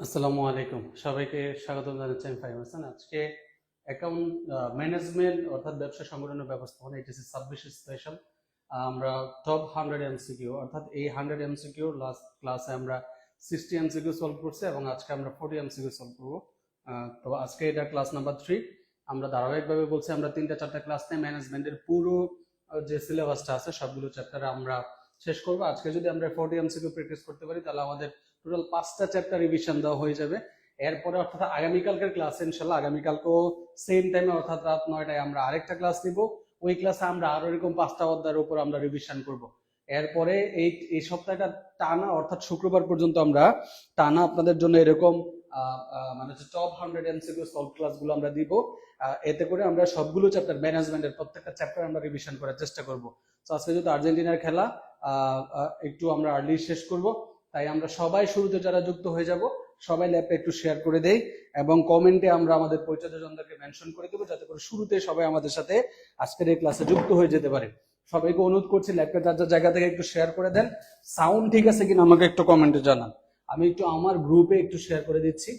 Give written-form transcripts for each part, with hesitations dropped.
আসসালামু আলাইকুম, সবাইকে স্বাগত জানাচ্ছি। আমি ফাহিম হাসান। আজকে অ্যাকাউন্ট ম্যানেজমেন্ট অর্থাৎ ব্যবসা সংগঠনের ব্যবস্থাপনা এটিসি 26 স্পেশাল আমরা টপ 100 এমসিকিউ অর্থাৎ এই 100 এমসিকিউ লাস্ট ক্লাসে আমরা 60 এমসিকিউ সলভ করছি এবং আজকে আমরা 40 এমসিকিউ সলভ করবো। তো আজকে এটা ক্লাস নাম্বার 3। আমরা ধারাবাহিকভাবে বলছি আমরা 3-4টা ক্লাস নিয়ে ম্যানেজমেন্টের পুরো যে সিলেবাসটা আছে সবগুলো চ্যাপ্টার আমরা শেষ করবো। আজকে যদি আমরা 40 এমসিকিউ প্র্যাকটিস করতে পারি তাহলে আমাদের টোটাল 5টা চ্যাপ্টার রিভিশন দেওয়া হয়ে যাবে। এরপরে অর্থাৎ আগামীকালকের ক্লাসে ইনশাল্লাহ আগামীকালকেও সেম টাইমে অর্থাৎ রাত 9টায় আমরা আরেকটা ক্লাস নিব। ওই ক্লাসে আমরা আরো এরকম 5টা অধ্যায়ের উপর আমরা রিভিশন করব। এরপরে এই সপ্তাহটা টানা অর্থাৎ শুক্রবার পর্যন্ত আমরা টানা আপনাদের জন্য এরকম মানে হচ্ছে টপ 100 এমসিকিউ সলভ ক্লাসগুলো আমরা দিব। এতে করে আমরা সবগুলো চ্যাপ্টার ম্যানেজমেন্টের প্রত্যেকটা চ্যাপ্টার আমরা রিভিশন করার চেষ্টা করব। তো আজকে যেহেতু আর্জেন্টিনার খেলা একটু আমরা আর্লি শেষ করব, তাই আমরা সবাই শুরুতে যারা যুক্ত হয়ে যাব সবাই ল্যাপটা একটু শেয়ার করে দেই এবং কমেন্টে আমরা আমাদের পরিচয়জনদেরকে মেনশন করে দেবো যাতে করে শুরুতে সবাই আমাদের সাথে আজকের এই ক্লাসে যুক্ত হয়ে যেতে পারে। সবাইকে অনুরোধ করছি ল্যাপটা যার যার জায়গা থেকে একটু শেয়ার করে দেন। সাউন্ড ঠিক আছে কিনা আমাকে একটু কমেন্টে জানান। আমি একটু আমার গ্রুপে একটু শেয়ার করে দিচ্ছি।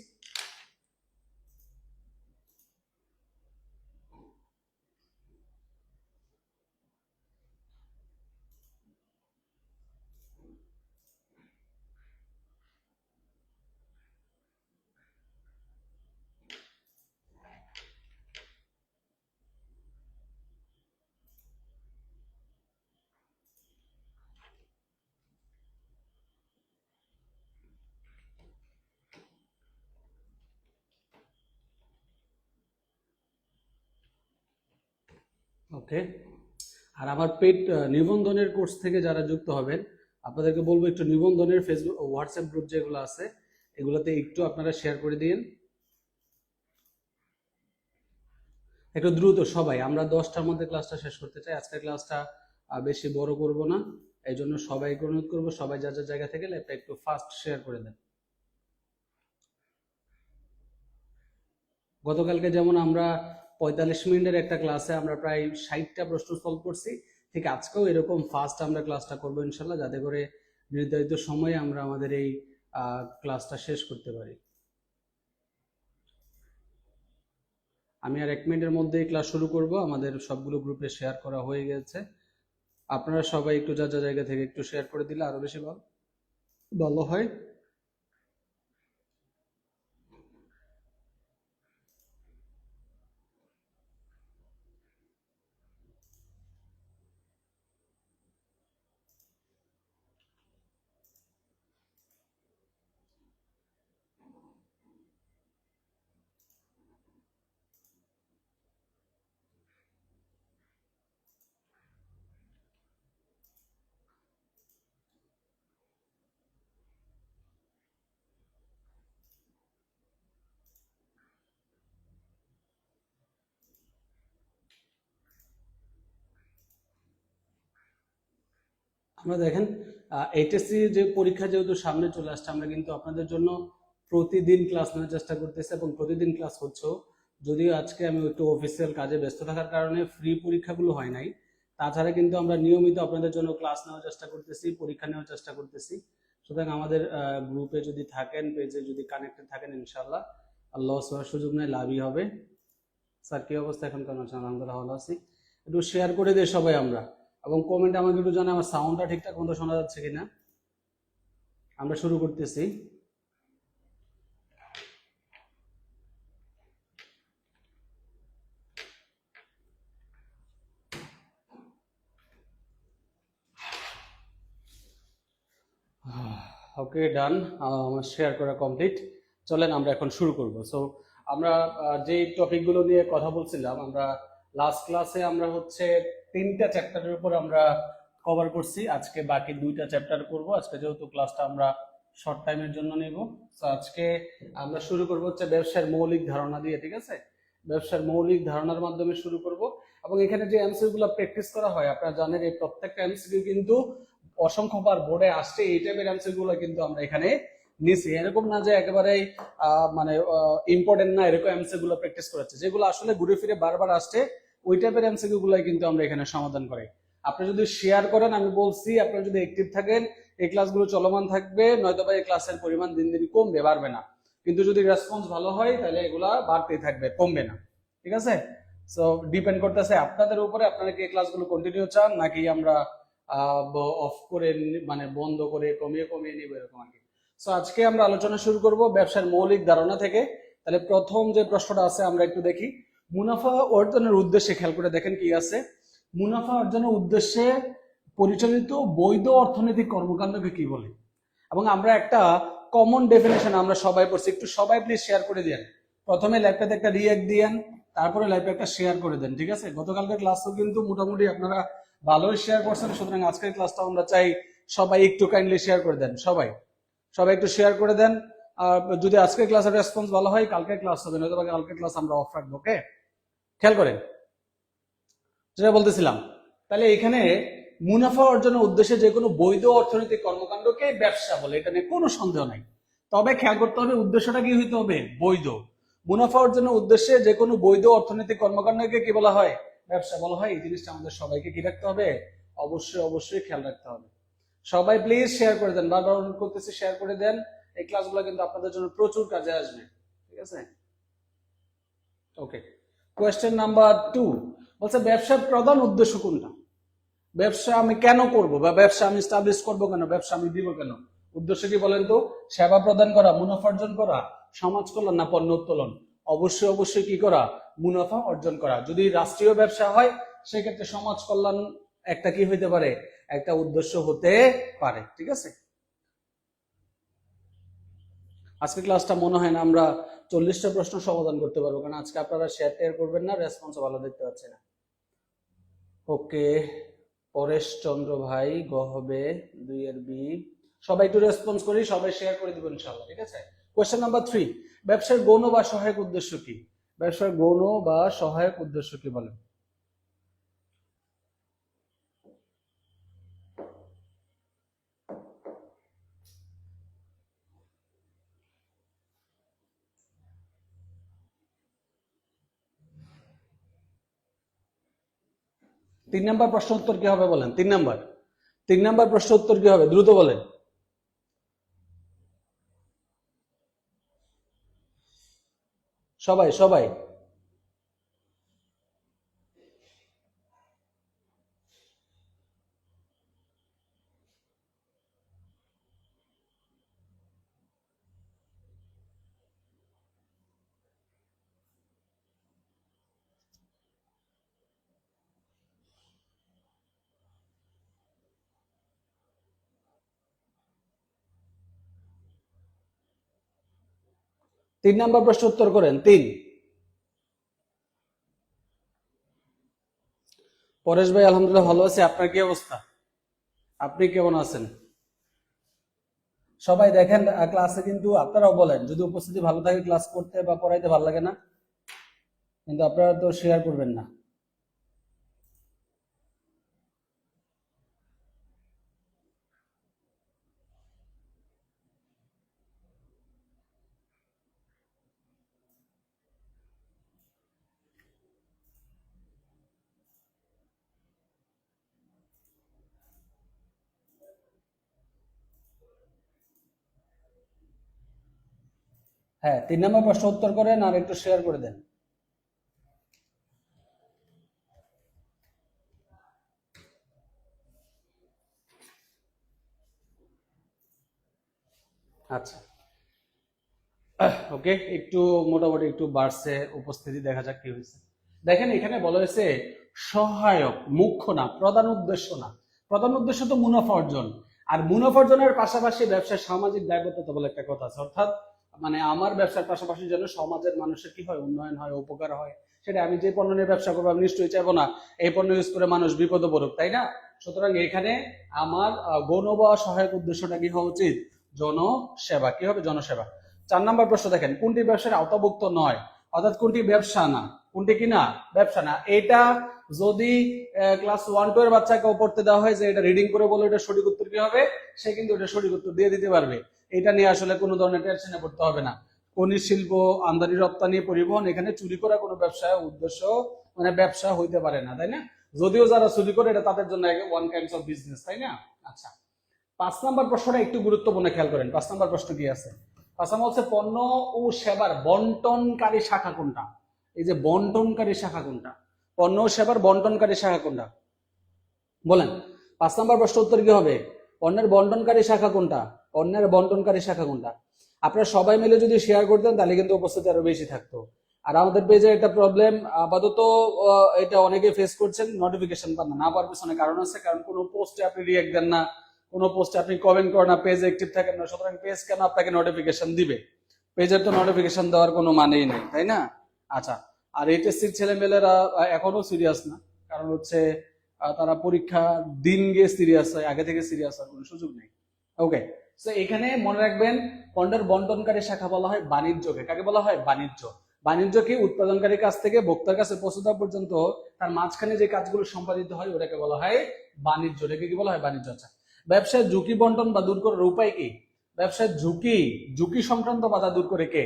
ওকে, আর আমার পেড নিবন্ধনের কোর্স থেকে যারা যুক্ত হবেন আপনাদেরকে বলবো একটু নিবন্ধনের ফেসবুক হোয়াটসঅ্যাপ গ্রুপ যেগুলো আছে এগুলোতে একটু আপনারা শেয়ার করে দিন একটু দ্রুত। সবাই আমরা 10টার মধ্যে ক্লাসটা শেষ করতে চাই। আজকের ক্লাসটা বেশি বড় করব না, এই জন্য সবাইকে অনুরোধ করবো সবাই যার যার জায়গা থেকে ল্যাপটা একটু ফাস্ট শেয়ার করে দেন। গতকালকে যেমন আমরা 45 মিনিটের একটা ক্লাসে আমরা প্রায় 60টা প্রশ্ন সলভ করছি, ঠিক আজকেও এরকম ফাস্ট আমরা ক্লাসটা করবো ইনশাল্লাহ, যাতে করে নির্ধারিত সময়ে আমরা আমাদের এই ক্লাসটা শেষ করতে পারি। আমি আর 1 মিনিটের মধ্যেই ক্লাস শুরু করব। আমাদের সবগুলো গ্রুপে শেয়ার করা হয়ে গেছে। আপনারা সবাই একটু যার যার জায়গা থেকে একটু শেয়ার করে দিলে আরো বেশি ভালো হয়। আমরা দেখেন এইচএসসি যে পরীক্ষা যেহেতু সামনে চলে আসছে, আমরা কিন্তু আপনাদের জন্য প্রতিদিন ক্লাস নেওয়ার চেষ্টা করতেছি এবং প্রতিদিন ক্লাস হচ্ছেও। যদিও আজকে আমি একটু অফিসিয়াল কাজে ব্যস্ত থাকার কারণে ফ্রি পরীক্ষাগুলো হয় নাই, তাছাড়া কিন্তু আমরা নিয়মিত আপনাদের জন্য ক্লাস নেওয়ার চেষ্টা করতেছি, পরীক্ষা নেওয়ার চেষ্টা করতেছি। সুতরাং আমাদের গ্রুপে যদি থাকেন, পেজে যদি কানেক্টেড থাকেন, ইনশাল্লাহ লস হওয়ার সুযোগ নেই, লাভই হবে। স্যার কি অবস্থা এখন কেমন আছেন? আলহামদুলিল্লাহ ভালো আছি। একটু শেয়ার করে দিই সবাই আমরা, এবং কমেন্টে আমাকে একটু জানাই আমার সাউন্ডটা ঠিকঠাক মতো শোনা যাচ্ছে কিনা। আমরা শুরু করতেছি। ওকে, ডান। আমার শেয়ার করা কমপ্লিট। চলেন আমরা এখন শুরু করব। সো আমরা যে টপিকগুলো নিয়ে কথা বলছিলাম, আমরা লাস্ট ক্লাসে আমরা হচ্ছে 3টা চ্যাপ্টারের উপর আমরা কভার করছি। আজকে বাকি 2টা চ্যাপ্টার করব। আজকে যেহেতু ক্লাসটা আমরা শর্ট টাইমের জন্য নেব, তো আজকে আমরা শুরু করব হচ্ছে ব্যবসার মৌলিক ধারণা দিয়ে। ঠিক আছে, ব্যবসার মৌলিক ধারণার মাধ্যমে শুরু করব। এবং এখানে যে এমসিকিউ প্র্যাকটিস করা হয় আপনারা জানেন, এই প্রত্যেকটা এমসিকিউ কিন্তু অসংখ্যবার বোর্ডে আসছে। এই টাইপের অ্যান্সার গুলো কিন্তু আমরা এখানে নিছি, এরকম না যে একেবারেই মানে ইম্পর্টেন্ট না এরকম অ্যান্সার গুলো প্র্যাকটিস করাচ্ছে। যেগুলো আসলে ঘুরে ফিরে বারবার আসছে ওই টাইপের অ্যান্সার গুলাই কিন্তু আমরা এখানে সমাধান করি। আপনি যদি শেয়ার করেন, আমি বলছি আপনারা যদি অ্যাক্টিভ থাকেন এই ক্লাসগুলো চলমান থাকবে, নয়তো বা এই ক্লাসের পরিমাণ দিন দিন কমবে, বাড়বে না। কিন্তু যদি রেসপন্স ভালো হয় তাহলে এগুলা বাড়তেই থাকবে, কমবে না। ঠিক আছে? সো ডিপেন্ড করতেছে আপনাদের উপরে, আপনারা কি ক্লাসগুলো কন্টিনিউ চান নাকি আমরা অফ করে মানে বন্ধ করে কমিয়ে কমিয়ে নিব এরকম আর কি। সো আজকে আমরা আলোচনা শুরু করব ব্যবসার মৌলিক ধারণা থেকে। তাহলে প্রথম যে প্রশ্নটা আছে আমরা একটু দেখি। মুনাফা অর্জনের উদ্দেশ্যে খেয়াল করে দেখেন কি আছে। মুনাফা অর্জনের উদ্দেশ্যে পরিচালিত বৈধ অর্থনৈতিক কর্মকাণ্ডকে কি বলে, এবং আমরা একটা কমন ডেফিনেশন আমরা সবাই পড়ছি, একটু সবাই প্লিজ শেয়ার করে দেন। প্রথমে ল্যাপটপে একটা রিঅ্যাক্ট দিয়েন, তারপরে লাইভে একটা শেয়ার করে দেন। ঠিক আছে? গতকালকের ক্লাসও কিন্তু মোটামুটি আপনারা ভালোই শেয়ার করছেন, সুতরাং আজকের ক্লাসটা আমরা চাই সবাই একটু কাইন্ডলি শেয়ার করে দেন। সবাই সবাই একটু শেয়ার করে দেন। আর যদি আজকের ক্লাসের রেসপন্স ভালো হয় কালকের ক্লাস হবে, নয়তো কালকের ক্লাস আমরা অফ রাখবো। ওকে, খেয়াল করেন যেটা বলতেছিলাম। তাহলে এখানে মুনাফা অর্জনের উদ্দেশ্যে যে কোনো বৈধ অর্থনৈতিক কর্মকাণ্ডকে ব্যবসা বলে, এটা নিয়ে কোনো সন্দেহ নাই। তবে খেয়াল করতে হবে উদ্দেশ্যটা কি হইতে হবে, বৈধ। মুনাফা অর্জনের উদ্দেশ্যে যে কোনো বৈধ অর্থনৈতিক কর্মকাণ্ডকে কি বলা হয়, ব্যবসা বলা হয়। এই জিনিসটা আমাদের সবাইকে কি রাখতে হবে, অবশ্যই অবশ্যই খেয়াল রাখতে হবে। সবাই প্লিজ শেয়ার করে দেন, বারবার অনুরোধ করতেছি শেয়ার করে দেন। এই ক্লাসগুলো কিন্তু আপনাদের জন্য প্রচুর কাজে আসবে। ঠিক আছে? ওকে, কোয়েশ্চেন নাম্বার 2 বলছে ব্যবসার প্রধান উদ্দেশ্য কোনটা। ব্যবসা আমি কেন করব, বা ব্যবসা আমি এস্টাবলিশ করব কেন, ব্যবসা আমি দিব কেন? উদ্দেশ্য কি বলেন তো? সেবা প্রদান করা, মুনাফা অর্জন করা, সমাজ কল্যাণ না পণ্য উত্তোলন? অবশ্যই অবশ্যই কি করা, মুনাফা অর্জন করা। যদি রাষ্ট্রীয় ব্যবসা হয় সেক্ষেত্রে সমাজ কল্যাণ একটা কি হইতে পারে, একটা উদ্দেশ্য হতে পারে। ঠিক আছে? আজকে ক্লাসটা মনে হয় না আমরা 40টা প্রশ্ন সমাধান করতে পারবো, কারণ আজকে আপনারা শেয়ার টেয়ার করবেন না, রেসপন্স ভালো দেখতে পাচ্ছি না। ওকে, পরেশ চন্দ্র ভাই গ হবে 2 এর বি। সবাই একটু রেসপন্স করি, সবাই শেয়ার করে দিবেন ইনশাআল্লাহ। ঠিক আছে? কোশ্চেন নাম্বার 3 ব্যবসার গৌণ বা সহায়ক উদ্দেশ্য কি। ব্যবসার গৌণ বা সহায়ক উদ্দেশ্য কি বলেন? তিন নাম্বার প্রশ্ন উত্তর কি হবে বলেন? তিন নাম্বার প্রশ্ন উত্তর কি হবে, দ্রুত বলেন। সবাই সবাই 3 নাম্বার প্রশ্ন উত্তর করেন। 3। পরেশ ভাই আলহামদুলিল্লাহ ভালো আছে, আপনার কি অবস্থা, আপনি কেমন আছেন? সবাই দেখেন ক্লাসে কিন্তু আপনারাও বলেন যদি উপস্থিতি ভালো থাকে ক্লাস করতে বা পড়াইতে ভালো লাগে না, কিন্তু আপনারা তো শেয়ার করবেন না। হ্যাঁ, 3 নম্বর প্রশ্ন উত্তর করেন আর একটু শেয়ার করে দেন। আচ্ছা, ওকে, একটু মোটামুটি একটু বাড়ছে উপস্থিতি, দেখা যাক কি হয়েছে। দেখেন এখানে বলা হয়েছে সহায়ক, মুখ্য না, প্রধান উদ্দেশ্য না। প্রধান উদ্দেশ্য তো মুনাফা অর্জন, আর মুনাফা অর্জনের পাশাপাশি ব্যবসার সামাজিক দায়বদ্ধতা বলে একটা কথা আছে। অর্থাৎ মানে আমার ব্যবসার পাশাপাশি যেন সমাজের মানুষের কি হয়, উন্নয়ন হয়, উপকার হয়। সেটা আমি যে পণ্য নিয়ে ব্যবসা করবো আমি নিশ্চয়ই চাইবো না এই পণ্য ইউজ করে মানুষ বিপদে পড়ুক, তাই না? সুতরাং এখানে আমার গৌণ বা সহায়ক উদ্দেশ্যটা কি হওয়া উচিত, জনসেবা। কি হবে, জনসেবা। 4 নম্বর প্রশ্ন দেখেন কোনটি ব্যবসার আওতাভুক্ত নয়, অর্থাৎ কোনটি ব্যবসা না, কোনটি কি না, ব্যবসা না। এটা যদি ক্লাস 1-2 এর বাচ্চাকেও পড়তে দেওয়া হয় যে এটা রিডিং করে বলে এটা সঠিক উত্তর কি হবে, সে কিন্তু এটা সঠিক উত্তর দিয়ে দিতে পারবে। এটা নিয়ে আসলে কোনো ধরনের টেনশনে পড়তে হবে না। খনিজ শিল্প, আমদানি রপ্তানি, পরিবহন, এখানে চুরি করা কোনো ব্যবসা উদ্দেশ্য মানে ব্যবসা হইতে পারে না, তাই না? যদিও যারা চুরি করে এটা তাদের জন্য ওয়ান কাইন্ডস অফ বিজনেস, তাই না? আচ্ছা, 5 নম্বর প্রশ্নটা একটু গুরুত্বপূর্ণ, খেয়াল করেন 5 নম্বর প্রশ্ন কি আছে। 5 নাম্বার হচ্ছে পণ্য ও সেবার বন্টনকারী শাখা কোনটা? এই যে বন্টনকারী শাখা কোনটা? পণ্য ও সেবার বন্টনকারী শাখা কোনটা বলেন? 5 নাম্বার প্রশ্ন উত্তর কি হবে? পণ্যের বন্টনকারী শাখা কোনটা? পণ্যের বন্টনকারী শাখা কোনটা? আপনারা সবাই মিলে যদি শেয়ার করতেন তাহলে কিন্তু উপস্থিতি আরো বেশি থাকতো। আর আমাদের পেজে একটা প্রবলেম আপাতত, এটা অনেকে ফেস করছেন, নোটিফিকেশন পান না। পাওয়ার পিছনে কারণ আছে, কারণ কোনো পোস্টে আপনি রিঅ্যাক্ট দেন না, কোনো পোস্টে আপনি কমেন্ট করেন না, পেজে অ্যাক্টিভ থাকেন না, সুতরাং পেজ কেন আপনাকে নোটিফিকেশন দিবে? পেজের তো নোটিফিকেশন দেওয়ার কোনো মানেই নেই, তাই না? আচ্ছা, আর এইচএসসির ছেলেমেয়েরা এখনো সিরিয়াস না, কারণ হচ্ছে তারা পরীক্ষা দিন গিয়ে সিরিয়াস হয়, আগে থেকে সিরিয়াস হওয়ার কোনো সুযোগ নেই। ওকে, তো এখানে মনে রাখবেন পণ্যের বন্টনকারী শাখা বলা হয় বাণিজ্যকে। কাকে বলা হয়? বাণিজ্য। বাণিজ্য কি? উৎপাদনকারীর কাছ থেকে ভোক্তার কাছে পৌঁছে দেওয়া পর্যন্ত তার মাঝখানে যে কাজগুলো সম্পাদিত হয় ওটাকে বলা হয় বাণিজ্য। এটাকে কি বলা হয়? বাণিজ্য। আচ্ছা, ব্যবসায় ঝুঁকি বন্টন বা দূর করার উপায় কি? ব্যবসায় ঝুঁকি সংক্রান্ত বাধা দূর করে কে?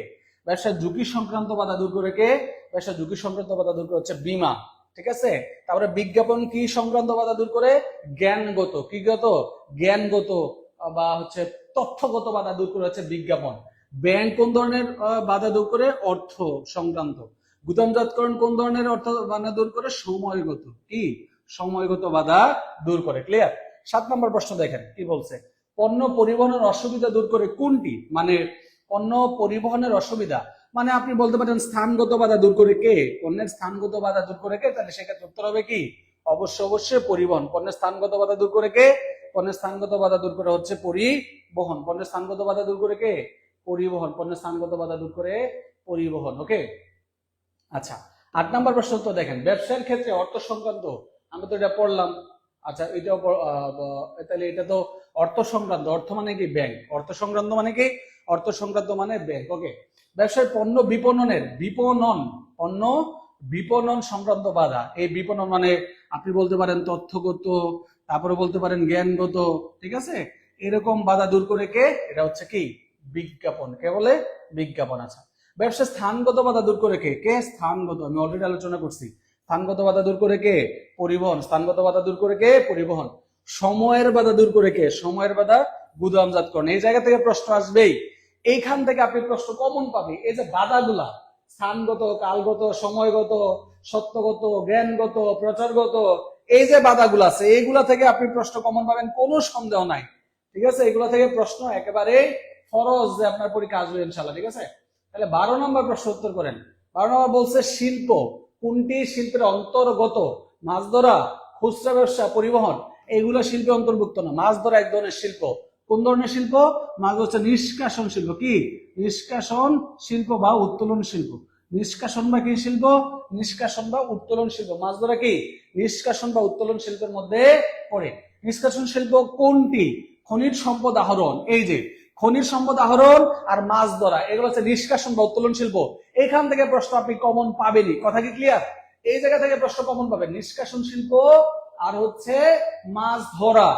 ব্যবসায় ঝুঁকি সংক্রান্ত বাধা দূর করে কে? ব্যবসায় ঝুঁকি সংক্রান্ত বাধা দূর করে হচ্ছে বীমা। ঠিক আছে। তারপরে বিজ্ঞাপন কি সংক্রান্ত বাধা দূর করে? জ্ঞানগত। কি গত? জ্ঞানগত বা হচ্ছে তথ্যগত বাধা দূর করে হচ্ছে বিজ্ঞাপন। ব্যাংক কোন ধরনের বাধা দূর করে? অর্থ সংক্রান্ত। গুদামজাতকরণ কোন ধরনের অর্থ বাধা দূর করে? সময়গত। কি? সময়গত বাধা দূর করে। ক্লিয়ার? 7 নম্বর প্রশ্ন দেখেন কি বলছে। পণ্য পরিবহনের অসুবিধা দূর করে কোনটি? মানে পণ্য পরিবহনের অসুবিধা মানে আপনি বলতে পারেন স্থানগত বাধা দূর করে কে? পণ্যের স্থানগত বাধা দূর করে কে? তাহলে সেক্ষেত্রে উত্তর হবে কি? অবশ্যই পরিবহন। পণ্যের স্থানগত বাধা দূর করে কে? পণ্যের স্থানগত বাধা দূর করে হচ্ছে পরিবহন। পণ্যের স্থানগত বাধা দূর করে কে? পরিবহন। পণ্যের স্থানগত বাধা দূর করে পরিবহন। ওকে, আচ্ছা 8 নম্বর প্রশ্ন তো দেখেন, ব্যবসার ক্ষেত্রে অর্থ সংক্রান্ত, আমি তো এটা পড়লাম। আচ্ছা, এটাও তাহলে এটা তো অর্থ সংক্রান্ত। অর্থ মানে কি? ব্যাংক। অর্থ সংক্রান্ত মানে কি? অর্থ সংক্রান্ত মানে ব্যাংক। ওকে, ব্যবসায় পণ্য পণ্য বিপণন সংক্রান্ত বাধা। এই বিপণন মানে আপনি বলতে পারেন তথ্যগত, তারপরে বলতে পারেন জ্ঞানগত। ঠিক আছে, এরকম বাধা দূর করে কে? এটা হচ্ছে কি? বিজ্ঞাপন। কে বলে? বিজ্ঞাপন। আচ্ছা, ব্যবসা স্থানগত বাধা দূর করে কে? কে? স্থানগত। আমি অলরেডি আলোচনা করছি। স্থানগত বাধা দূর করে কে? পরিবহন। স্থানগত বাধা দূর করে কে? পরিবহন। সময়ের বাধা দূর করে কে? সময়ের বাধা গুদামজাতকরণ। এই জায়গা থেকে প্রশ্ন আসবেই, এইখান থেকে আপনি প্রশ্ন কমন পাবে। এই যে বাধাগুলা, স্থানগত, কালগত, সময়গত, সত্যগত, জ্ঞানগত, প্রচারগত, এই যে বাধাগুলো আছে এইগুলা থেকে আপনি প্রশ্ন কমন পাবেন, কোনো সন্দেহ নাই। ঠিক আছে, এগুলা থেকে প্রশ্ন একেবারে ফরজ যে আপনার পরীক্ষা আসবে ইনশাল্লাহ। ঠিক আছে, তাহলে 12 নম্বর প্রশ্ন উত্তর করেন। 12 নম্বর বলছে শিল্প কোনটি শিল্পের অন্তর্গত? মাছ ধরা, খুচরা ব্যবসা, পরিবহন। এইগুলো শিল্পে অন্তর্ভুক্ত না। মাছ ধরা এক ধরনের শিল্প। কোন ধরনের শিল্প? মাছ হচ্ছে নিষ্কাশন শিল্প। কি? নিষ্কাশন শিল্প বা উত্তোলন শিল্প। নিষ্কাশন বা কি শিল্প? নিষ্কাশন বা উত্তোলন শিল্প। মাছ ধরা কি? নিষ্কাশন বা উত্তোলন শিল্পের মধ্যে পড়ে। নিষ্কাশন শিল্প কোনটি? খনিজ সম্পদ আহরণ। এই যে খনিজ সম্পদ আহরণ আর মাছ ধরা, এগুলো হচ্ছে নিষ্কাশন বা উত্তোলন শিল্প। এখান থেকে প্রশ্ন আপনি কমন পাবেনই। কথা কি ক্লিয়ার? এই জায়গা থেকে প্রশ্ন কমন পাবেন। নিষ্কাশন শিল্প আর হচ্ছে মাছ ধরা,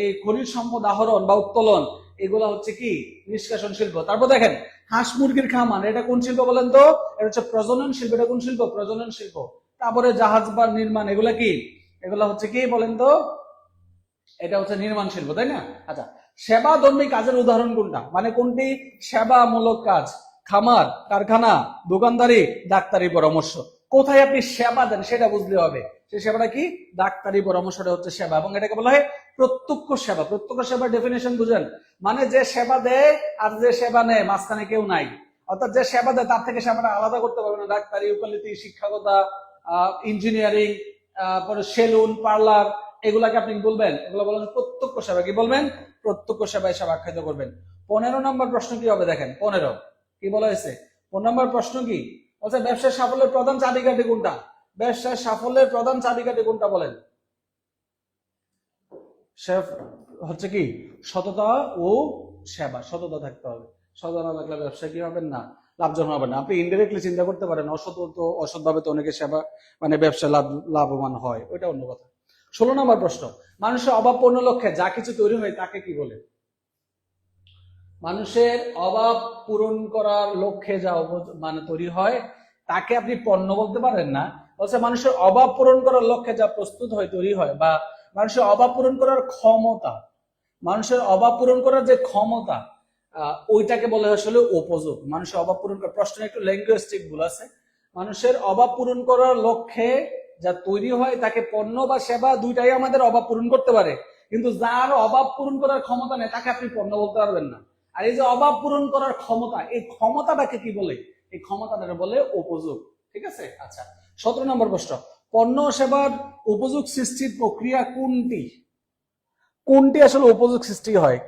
এই খনিজ সম্পদ আহরণ বা উত্তোলন, এগুলা হচ্ছে কি? নিষ্কাশন শিল্প। তারপর দেখেন হাঁস মুরগির খামার, এটা কোন শিল্প বলেন তো? এটা হচ্ছে প্রজনন শিল্প। এটা কোন শিল্প? প্রজনন শিল্প। তারপরে জাহাজ বা নির্মাণ, এগুলা কি? এগুলা হচ্ছে কি বলেন তো? এটা হচ্ছে নির্মাণ শিল্প, তাই না? আচ্ছা, সেবা ধর্মী কাজের উদাহরণ কোনটা? মানে কোনটি সেবামূলক কাজ? খামার, কারখানা, দোকানদারি, ডাক্তারি পরামর্শ। কোথায় আপনি সেবা দেন সেটা বুঝতে হবে। সেই সেবাটা কি? ডাক্তারি পরামর্শটা হচ্ছে সেবা, এবং এটাকে বলা হয় প্রত্যক্ষ সেবা। প্রত্যক্ষ সেবার ডেফিনেশন বুঝেন? মানে যে সেবা দেয় আর যে সেবা নেয় মাঝখানে কেউ নাই। অর্থাৎ যে সেবা দেয় তার থেকে সেবাটা আলাদা করতে পারবে না। ডাক্তারি, উকালতি, শিক্ষকতা, ইঞ্জিনিয়ারিং, পরে সেলুন, পার্লার, এগুলাকে আপনি বলবেন, এগুলো বলেন প্রত্যক্ষ সেবা। কি বলবেন? প্রত্যক্ষ সেবা হিসাবে আখ্যায়িত করবেন। 15 নম্বর প্রশ্ন কি হবে দেখেন। 15 কি বলা হয়েছে? 15 নম্বর প্রশ্ন কি বলছে? ব্যবসার সাফল্যের প্রধান চাবিকাঠি কোনটা? ব্যবসার সাফল্যের প্রধান চাবিকাঠি কোনটা বলেন? হচ্ছে কি? সততা ও সেবা। সততা থাকতে হবে। সততা না থাকলে ব্যবসা কি হবেন না? লাভজনক হবে না। আপনি ইনডাইরেক্টলি চিন্তা করতে পারেন অসৎভাবে তো অনেকে সেবা মানে ব্যবসা লাভবান হয়, ওইটা অন্য কথা। 16 নম্বর প্রশ্ন, মানুষের অভাব পূর্ণ লক্ষ্যে যা কিছু তৈরি হয় তাকে কি বলে? মানুষের অভাব পূরণ করার লক্ষ্যে যা মানে তৈরি হয় তাকে আপনি পণ্য বলতে পারেন না। বলছে মানুষের অভাব পূরণ করার লক্ষ্যে যা প্রস্তুত হয়, তৈরি হয়, বা মানুষের অভাব পূরণ করার ক্ষমতা, মানুষের অভাব পূরণ করার যে ক্ষমতা, ওইটাকে বলে আসলে উপযোগ। মানুষের অভাব পূরণ করার, প্রশ্নে একটু ল্যাঙ্গুয়েস্টিক ভুল আছে। মানুষের অভাব পূরণ করার লক্ষ্যে যা তৈরি হয় তাকে পণ্য বা সেবা দুইটাই আমাদের অভাব পূরণ করতে পারে, কিন্তু যার অভাব পূরণ করার ক্ষমতা নেই তাকে আপনি পণ্য বলতে পারবেন না। আর এই যে অভাব পূরণ করার ক্ষমতা, এই ক্ষমতাটাকে কি বলে? এই ক্ষমতাটাকে বলে উপযোগ। ঠিক আছে? আচ্ছা, 17 নম্বর প্রশ্ন, পণ্য সেবার উপযোগ সৃষ্টির প্রক্রিয়া কোনটি? কোনটি আসলে উপযোগ সৃষ্টি হয়?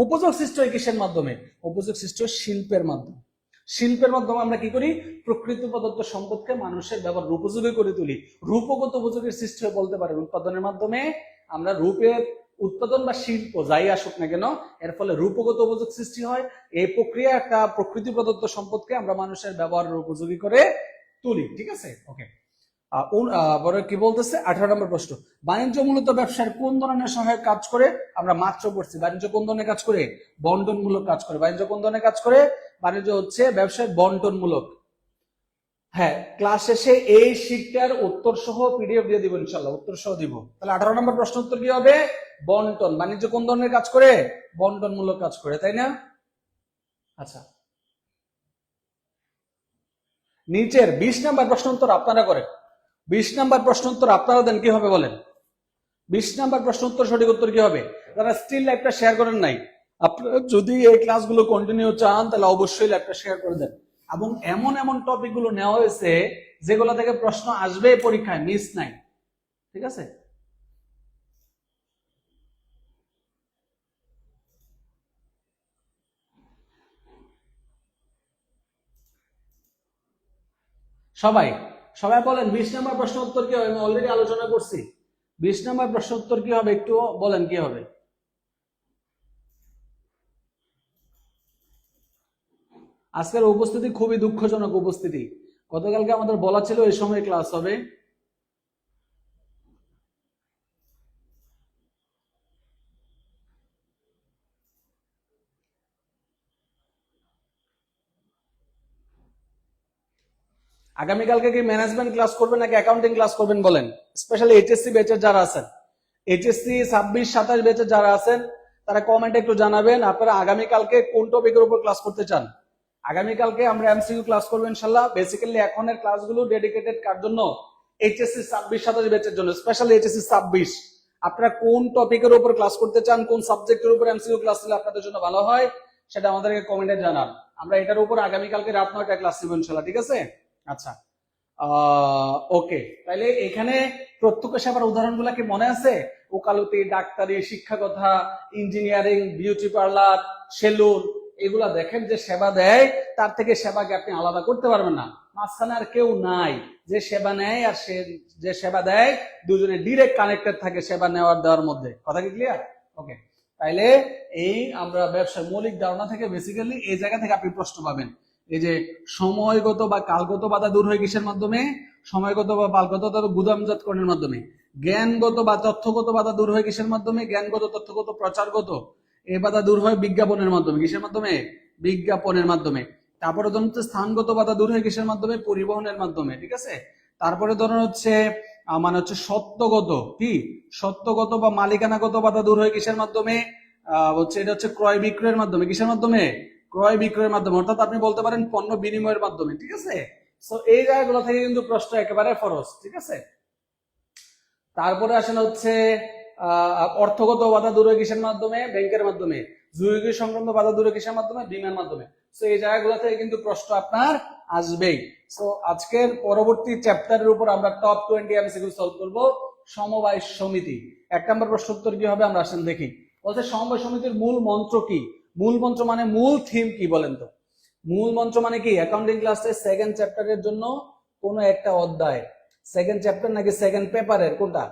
উপযোগ সৃষ্টি হয় কিসের মাধ্যমে? উপযোগ সৃষ্টি হয় শিল্পের মাধ্যমে। শিল্পের মাধ্যমে আমরা কি করি? প্রকৃতি প্রদত্ত সম্পদকে মানুষের ব্যবহার উপযোগী করে তুলি। রূপগত উপযোগের সৃষ্টি হয় বলতে পারেন উৎপাদনের মাধ্যমে। আমরা রূপের উৎপাদন বা শিল্প যাই আসুক না কেন, এর ফলে রূপগত উপযোগ সৃষ্টি হয়। এই প্রক্রিয়া একটা প্রকৃতি প্রদত্ত সম্পদকে আমরা মানুষের ব্যবহারের উপযোগী করে তুলি। ঠিক আছে? ওকে, কি বলতেছে 18 নম্বর প্রশ্ন, বাণিজ্য মূলত ব্যবসার কোন ধরনের সহায়ক কাজ করে? আমরা মাত্র পড়ছি বাণিজ্য কোন ধরনের কাজ করে? বন্টনমূলক কাজ করে। বাণিজ্য কোন ধরনের কাজ করে? বাণিজ্য হচ্ছে ব্যবসায় বন্টনমূলক। হ্যাঁ, ক্লাস শেষে এই শিটটার উত্তর সহ পিডিএফ দিয়ে দিব ইনশাআল্লাহ, উত্তর সহ দিব। তাহলে 18 নম্বর প্রশ্ন উত্তর কি হবে? বন্টন। বাণিজ্য কোন ধরনের কাজ করে? বন্টনমূলক কাজ করে, তাই না? আচ্ছা, নিচের 20 নম্বর প্রশ্ন উত্তর আপনারা করেন। 20 নম্বর প্রশ্ন উত্তর আপনারা দেন, কি হবে বলেন? 20 নম্বর প্রশ্ন উত্তর সঠিক উত্তর কি হবে? যারা স্টিল লাইভটা শেয়ার করেন নাই, আপনারা যদি এই ক্লাসগুলো কন্টিনিউ চান তাহলে অবশ্যই লাইভটা শেয়ার করে দেন। এবং এমন এমন টপিক গুলো নেওয়া হয়েছে যেগুলো থেকে প্রশ্ন আসবে পরীক্ষায়, মিস নাই। ঠিক আছে? সবাই সবাই বলেন 20 নম্বর প্রশ্ন উত্তর কি হবে? আমি অলরেডি আলোচনা করছি। 20 নম্বর প্রশ্ন উত্তর কি হবে একটু বলেন, কি হবে? আজকের উপস্থিতি খুবই দুঃখজনক উপস্থিতি। গতকালকে আমাদের বলা ছিল এই সময় ক্লাস হবে। আগামীকালকে কি ম্যানেজমেন্ট ক্লাস করবেন নাকি অ্যাকাউন্টিং ক্লাস করবেন বলেন? স্পেশালি এইচএসসি ব্যাচের যারা আছেন, এইচএসসি 26-27 ব্যাচের যারা আছেন, তারা কমেন্টে একটু জানাবেন আপনারা আগামীকালকে কোন টপিকের উপর ক্লাস করতে চান। আগামীকালকে আমরা এমসিকিউ ক্লাস করবো ইনশাল্লাহ। বেসিক্যালি এখনের ক্লাসগুলো ডেডিকেটেড কার জন্য? এইচএসসি 26-27 ব্যাচের জন্য, স্পেশালি এইচএসসি 26। আপনারা কোন টপিকের উপর ক্লাস করতে চান, কোন সাবজেক্টের উপর এমসিকিউ ক্লাস দিলে আপনাদের জন্য ভালো হয়, সেটা আমাদেরকে কমেন্টে জানান। আমরা এটার উপর আগামীকালকে রাত 9টায় ক্লাস নেব ইনশাল্লাহ। ঠিক আছে? আচ্ছা, ওকে, তাইলে এখানে প্রত্যক্ষ সেবার উদাহরণগুলো কি মনে আছে? ওকালতি, ডাক্তারি, শিক্ষকতা, ইঞ্জিনিয়ারিং, বিউটি পার্লার, সেলুন, এগুলা দেখেন যে সেবা দেয়, তার থেকে সেবাকে আপনি আলাদা করতে পারবেন না। মাঝখানে আর কেউ নাই যে সেবা নেয় আর সে যে সেবা দেয়, দুজনে ডিরেক্ট কানেক্টেড থাকে সেবা নেওয়ার দেওয়ার মধ্যে। কথা কি ক্লিয়ার? ওকে, তাইলে এই আমরা ব্যবসার মৌলিক ধারণা থেকে বেসিক্যালি এই জায়গা থেকে আপনি প্রশ্ন পাবেন। এই যে সময়গত বা কালগত বাধা দূর হয় কিসের মাধ্যমে? সময়গত বা কালগত গুদামজাতকরণের মাধ্যমে। জ্ঞানগত বা তথ্যগত বাধা দূর হয় কিসের মাধ্যমে? জ্ঞানগত, তথ্যগত, প্রচারগত। এই বাধা দূর হয় বিজ্ঞাপনের মাধ্যমে। কিসের মাধ্যমে? বিজ্ঞাপনের মাধ্যমে। তারপরে ধরুন হচ্ছে স্থানগত বাধা দূর হয় কিসের মাধ্যমে? পরিবহনের মাধ্যমে। ঠিক আছে? তারপরে ধরুন হচ্ছে মানে হচ্ছে সত্যগত, কি সত্যগত বা মালিকানাগত বাধা দূর হয় কিসের মাধ্যমে? হচ্ছে এটা হচ্ছে ক্রয় বিক্রয়ের মাধ্যমে। কিসের মাধ্যমে? ক্রয় বিক্রয়ের মাধ্যমে, অর্থাৎ আপনি বলতে পারেন পণ্য বিনিময়ের মাধ্যমে। ঠিক আছে? সো এই জায়গাগুলো থেকে কিন্তু প্রশ্ন একেবারে ফরজ। ঠিক আছে? তারপরে আসেন হচ্ছে অর্থগত বাধা দূর হয় কিসের মাধ্যমে? ব্যাংকের মাধ্যমে। জরুরি সংক্রান্ত বাধা দূর হয় কিসের মাধ্যমে? বীমার মাধ্যমে। সো এই জায়গাগুলো থেকে কিন্তু প্রশ্ন আপনার আসবেই। সো আজকের পরবর্তী চ্যাপ্টারের উপর আমরা টপ 20 এমসিকিউ সলভ করব। সমবায় সমিতি 1 নম্বর প্রশ্ন উত্তর কি হবে আমরা আসেন দেখি। বলছে সমবায় সমিতির মূল মন্ত্র কি? মূল মন্ত্র মানে মূল থিম কি বলেন তো? মূল মন্ত্র মানে কি? অ্যাকাউন্টিং ক্লাসে সেকেন্ড চ্যাপ্টারের জন্য কোন একটা অধ্যায়, সেকেন্ড চ্যাপ্টার নাকি সেকেন্ড পেপারের, কোনটা?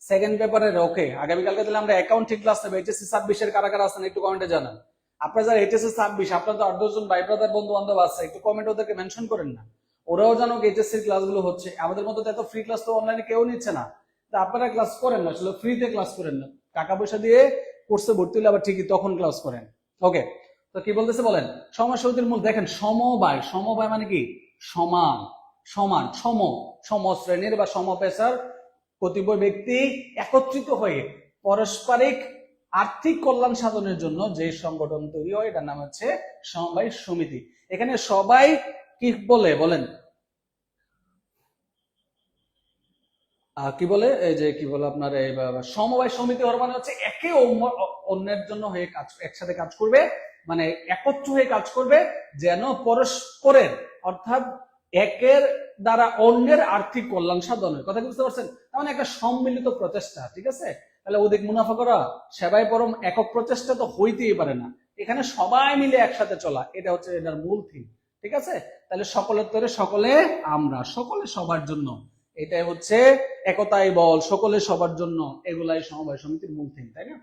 সেকেন্ড পেপারের। ওকে, আগামীকালকে তাহলে আমরা অ্যাকাউন্টিং ক্লাস নেব। এইচএসসি 26 এর কারা কারা আছেন একটু কমেন্টে জানান। আপনারা যারা এইচএসসি 26, আপনার তো 8-10 জন ভাই ব্রাদার বন্ধু বান্ধব আছে, একটু কমেন্ট ওদেরকে মেনশন করেন না, ওরাও জানো এইচএসসি ক্লাসগুলো হচ্ছে। আমাদের মতো এত ফ্রি ক্লাস তো অনলাইনে কেউ নিচ্ছে না। তা আপনারা ক্লাস করেন না, আসলে ফ্রিতে ক্লাস করেন না, টাকা পয়সা দিয়ে কোর্সে ভর্তি হলে আবার ঠিকই তখন ক্লাস করেন। ওকে, তো কি বলতেছে বলেন? সমবায় সমিতির মূল দেখেন, সমবায়, সমবায় মানে কি? সমান, সমান, সম শ্রেণীর বা সমপেশার কতিপয় ব্যক্তি একত্রিত হয়ে পারস্পরিক আর্থিক কল্যাণ সাধনের জন্য যে সংগঠন তৈরি হয় এটার নাম হচ্ছে সমবায় সমিতি। এখানে সবাই কি বলে বলেন, কি বলে, এই যে কি বলে আপনার এই সমবায় সমিতি হওয়ার মানে হচ্ছে একে অন্যের জন্য হয়ে কাজ, একসাথে কাজ করবে, মানে একত্র হয়ে কাজ করবে, যেন পরস্পরের অর্থাৎ একের দ্বারা অন্যের আর্থিক কল্যাণ সাধনের কথা বুঝতে পারছেন। তার মানে একটা সম্মিলিত প্রচেষ্টা, ঠিক আছে। তাহলে অধিক মুনাফা করা, সেবায় পরম একক প্রচেষ্টা তো হইতেই পারে না, এখানে সবাই মিলে একসাথে চলা, এটা হচ্ছে এটার মূল থিম, ঠিক আছে। তাহলে সকলের তরে সকলে আমরা, সকলে সবার জন্য, এটাই হচ্ছে একতাই বল, সকলে সবার জন্য, এগুলাই সমবায় সমিতির মূল থিম, তাই না।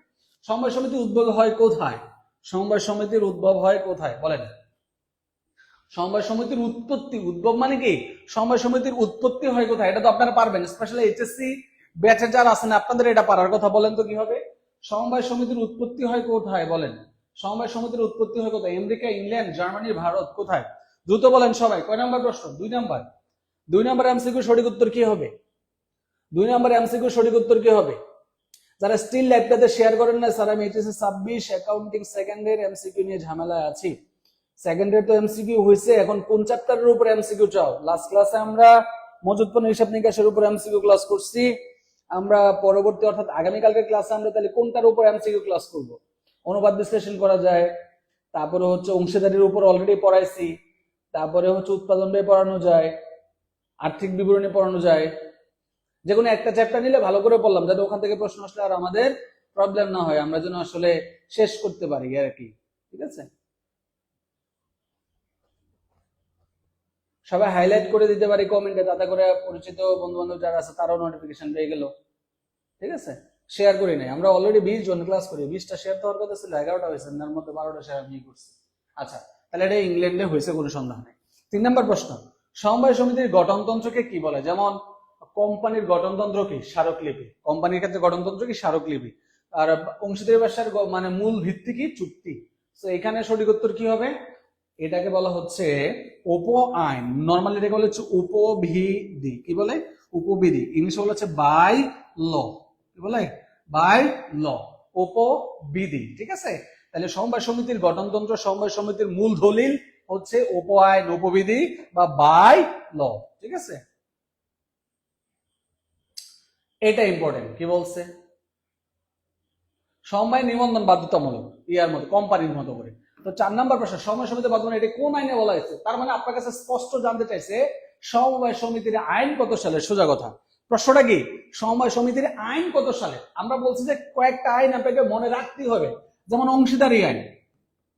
সমবায় সমিতির উদ্ভব হয় কোথায়? সমবায় সমিতির উদ্ভব হয় কোথায় বলেন? সমবায় সমিতির উৎপত্তি, উদ্ভব মানে কি, সমবায় সমিতির উৎপত্তি হয় কোথায়, এটা তো আপনারা পারবেন, স্পেশালি এইচএসসি ব্যাচে যারা আছেন আপনাদের এটা পারার কথা। বলেন তো কি হবে? সমবায় সমিতির উৎপত্তি হয় কোথায় বলেন? সমবায় সমিতির উৎপত্তি হয় কোথায়? আমেরিকা, ইংল্যান্ড, জার্মানি, ভারত, কোথায়? দ্রুত বলেন সবাই। কয় নাম্বার প্রশ্ন? 2 নাম্বার। 2 নাম্বার এমসিকিউ সঠিক উত্তর কি হবে? 2 নাম্বার এমসিকিউ সঠিক উত্তর কি হবে? যারা স্টিল লাইভটাতে শেয়ার করেন না, স্যার আমি এইচএসসি 26 অ্যাকাউন্টিং সেকেন্ডের এমসিকিউ নিয়ে ঝামেলায় আছি। সেকেন্ডের তো এমসিকিউ হয়েছে, এখন কোন চ্যাপ্টারের উপর এমসিকিউ চাও? লাস্ট ক্লাসে আমরা মজুদ পণ্য হিসাব নিকাশের উপর এমসিকিউ ক্লাস করছি, আমরা পরবর্তী অর্থাৎ আগামীকালকের ক্লাসে আমরা তাহলে কোনটার উপর এমসিকিউ ক্লাস করব? অনুবাদ বিশ্লেষণ করা যায়, তারপরে হচ্ছে অংশীদারির উপর অলরেডি পড়াইছি, তারপরে হচ্ছে উৎপাদন ব্যয় পড়ানো যায়, আর্থিক বিবরণী পড়ানো যায়। যে কোনো একটা চ্যাপ্টার নিলে ভালো করে পড়লাম, যাতে ওখান থেকে প্রশ্ন আসলে আর আমাদের প্রবলেম না হয়, আমরা যেন আসলে শেষ করতে পারি আর কি, ঠিক আছে। সবাই হাইলাইট করে দিতে পারি কমেন্টে, তাতে করে পরিচিত বন্ধু বান্ধব যারা আছে তারাও নোটিফিকেশন পেয়ে গেল, ঠিক আছে। শেয়ার করি নাই, আমরা অলরেডি 20 জন ক্লাস করি, 20টা শেয়ার তো হওয়ার কথা ছিল, 11টা হয়েছে, তার মধ্যে 12টা শেয়ার আমি করছি। আচ্ছা, তাহলে এটা ইংল্যান্ডে হয়েছে, কোনো সন্দেহ নেই। 3 নম্বর প্রশ্ন, সমবায় সমিতির গঠনতন্ত্রকে কি বলে? যেমন কোম্পানির গঠনতন্ত্র কি? স্মারকলিপি। কোম্পানির ক্ষেত্রে গঠনতন্ত্র কি? স্মারকলিপি। আর অংশীদারি ব্যবসার মানে মূল ভিত্তি কি? চুক্তি। তো এখানে সঠিক উত্তর কি হবে? এটাকে বলা হচ্ছে উপ আইন, নর্মালি এটাকে বলা হচ্ছে উপবিধি। কি বলে? উপবিধি। ইংলিশে বলা হচ্ছে বাই ল। কি বলে? বাই ল, উপবিধি, ঠিক আছে। তাহলে সমবায় সমিতির গঠনতন্ত্র, সমবায় সমিতির মূল দলিল হচ্ছে উপ আইন, উপবিধি বা বাই ল, ঠিক আছে। এটা ইম্পর্টেন্ট। কি বলছে? সমবায় নিবন্ধন বাধ্যতামূলক, ইয়ার মতো কোম্পানির মতো করে। তো 4 নম্বর প্রশ্ন, সমবায় সমিতি বাধ্যতামূলক, এটা কোন আইনে বলা হয়েছে? তার মানে আপনার কাছে স্পষ্ট জানতে চাইছে সমবায় সমিতির আইন কত সালে। সোজা কথা, প্রশ্নটা কি? সমবায় সমিতির আইন কত সালে? আমরা বলছি যে কয়েকটা আইন আপনাকে মনে রাখতেই হবে, যেমন অংশীদারি আইন,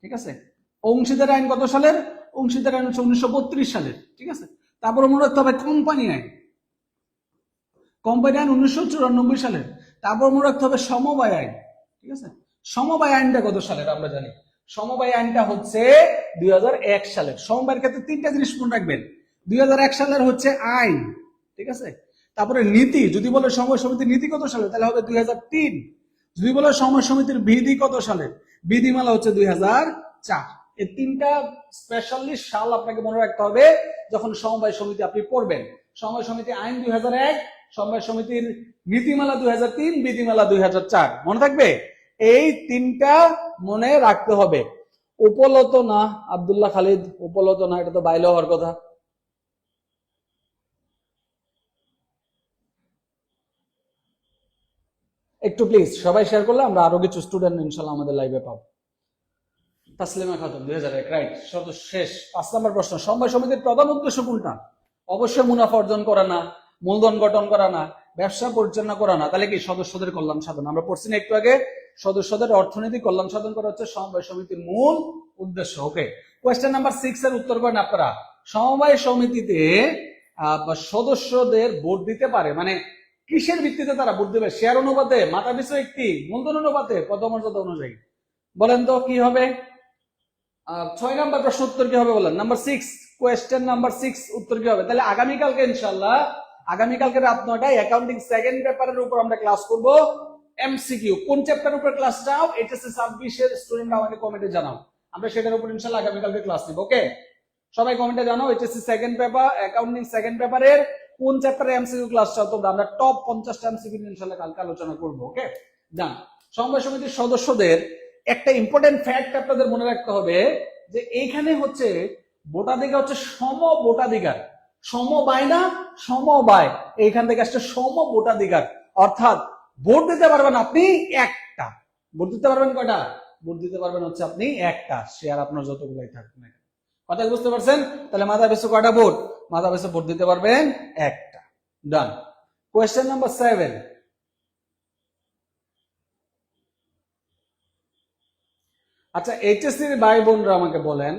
ঠিক আছে। অংশীদারি আইন কত সালের? অংশীদারি আইন হচ্ছে 1932 সালের, ঠিক আছে। তারপরে মনে রাখতে হবে কোম্পানি আইন, কোম্পানি আইন 1994 সালের। তারপর মনে রাখতে হবে সমবায় আইন, ঠিক আছে। সমবায় আইনটা কত সালের আমরা জানি? সমবায় আইনটা হচ্ছে 2001 সালের। সমবায়ের ক্ষেত্রে 3টা জিনিস মনে রাখবেন, 2001 সালের হচ্ছে আইন, ঠিক আছে। তারপরে নীতি, যদি বলে সমবায় সমিতির নীতি কত সালে, তাহলে হবে 2003। যদি বলে সমবায় সমিতির বিধি কত সালের, বিধিমালা হচ্ছে 2004। এই 3টা স্পেশালি সাল আপনাকে মনে রাখতে হবে যখন সমবায় সমিতি আপনি পড়বেন। সমবায় সমিতি আইন 2001, সমবায় সমিতির নীতিমালা 2003, বিধিমালা 2004, মনে থাকবে? এই 3টা মনে রাখতে হবে। উপলত না, আব্দুল্লাহ খালিদ, উপলত না, এটা তো বাইলে হওয়ার কথা। একটু প্লিজ সবাই শেয়ার করলে আমরা আরো কিছু স্টুডেন্ট ইনশাল্লাহ আমাদের লাইভে পাবো। তাসলিমা খাতুন 2001, রাইট। শেষ 5 নম্বর প্রশ্ন, সমবায় সমিতির প্রধান উদ্দেশ্য কোনটা? অবশ্যই মুনাফা অর্জন করা না, মূলধন গঠন করা না, ব্যবসা পরিচালনা করা না, তাহলে কি? সদস্যদের কল্যাণ সাধন। আমরা পড়ছি না একটু আগে, সদস্যদের অর্থনৈতিক কল্যাণ সাধন করা হচ্ছে সমবায় সমিতির মূল উদ্দেশ্য। ওকে, কোয়েশ্চেন নাম্বার 6 এর উত্তর করেন আপনারা। সমবায় সমিতিতে সদস্যদের ভোট দিতে পারে, মানে কিসের ভিত্তিতে তারা ভোট দেবে? শেয়ার অনুপাতে, মাথা পিছু একটি, মূলধন অনুপাতে, পদমর্যাদা অনুযায়ী। বলেন তো কি হবে? 6 নম্বর প্রশ্ন উত্তর কি হবে বলেন? নাম্বার 6, কোয়েশ্চেন নাম্বার 6 উত্তর কি হবে? তাহলে আগামীকালকে ইনশাআল্লাহ, আগামীকালকে রাত 9টায় অ্যাকাউন্টিং সেকেন্ড পেপারের উপর আমরা ক্লাস করব এমসিকিউ। কোন চ্যাপ্টারের উপর ক্লাস চাও? এইচএসসি 26 এর স্টুডেন্ট আমাকে কমেন্টে জানাও, আমরা সেটার উপর ইনশাআল্লাহ আগামীকালকে ক্লাস নিব। ওকে, সবাই কমেন্টে জানাও HSC second paper, accounting second পেপারের কোন চ্যাপ্টারে এমসিকিউ ক্লাস চাও তোমরা। আমরা টপ 50টা এমসিকিউ ইনশাআল্লাহ কালকে আলোচনা করব। ওকে, জান। সমবায় সমিতির সদস্যদের একটা ইম্পর্টেন্ট ফ্যাক্ট আপনাদের মনে রাখতে হবে যে এইখানে হচ্ছে ভোটাধিকার হচ্ছে সম ভোটাধিকার, সমবায় না, সমবায়, এইখান থেকে আসছে সম ভোটাধিকার, অর্থাৎ ভোট দিতে পারবেন আপনি একটা, ভোট দিতে পারবেন কয়টা, ভোট দিতে পারবেন হচ্ছে আপনি একটা, শেয়ার আপনার যতগুলাই থাকবে না। কথা বুঝতে পারছেন? তাহলে মাথা পিছু কয়টা ভোট, মাথা পিছু ভোট দিতে পারবেন একটা। ডান। Question number 7। আচ্ছা, এইচএসসির ভাই বোনরা আমাকে বলেন,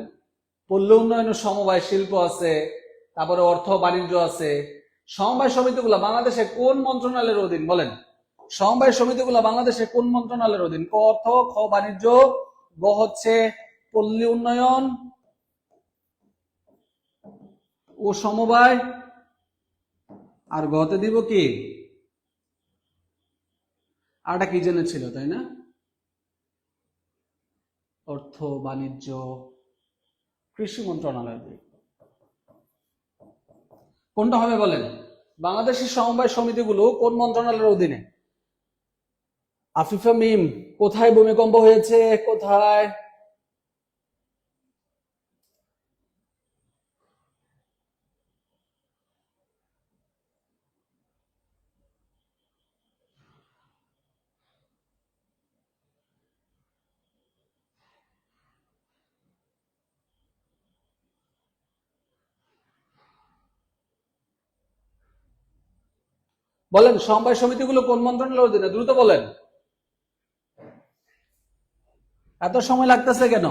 পল্লী উন্নয়ন ও সমবায় শিল্প আছে, তারপরে অর্থ বাণিজ্য আছে, সমবায় সমিতিগুলো বাংলাদেশে কোন মন্ত্রণালয়ের অধীন বলেন? সমবায় সমিতিগুলো বাংলাদেশে কোন মন্ত্রণালয়ের অধীন? ক অর্থ, খ বাণিজ্য, গ হচ্ছে পল্লী উন্নয়ন ও সমবায়, আর গতে দিব কি আরটা কি জেনেছিল তাই না? অর্থ বাণিজ্য কৃষি মন্ত্রণালয়। কোনটা হবে বলেন? বাংলাদেশের সমবায় সমিতিগুলো কোন মন্ত্রণালয়ের অধীনে? আফিফা মিম, কোথায় ভূমিকম্প হয়েছে, কোথায়? বলেন, সমবায় সমিতিগুলো কোন মন্ত্রণালয়ের অধীনে? দ্রুত বলেন, এত সময় লাগতেছে কেন?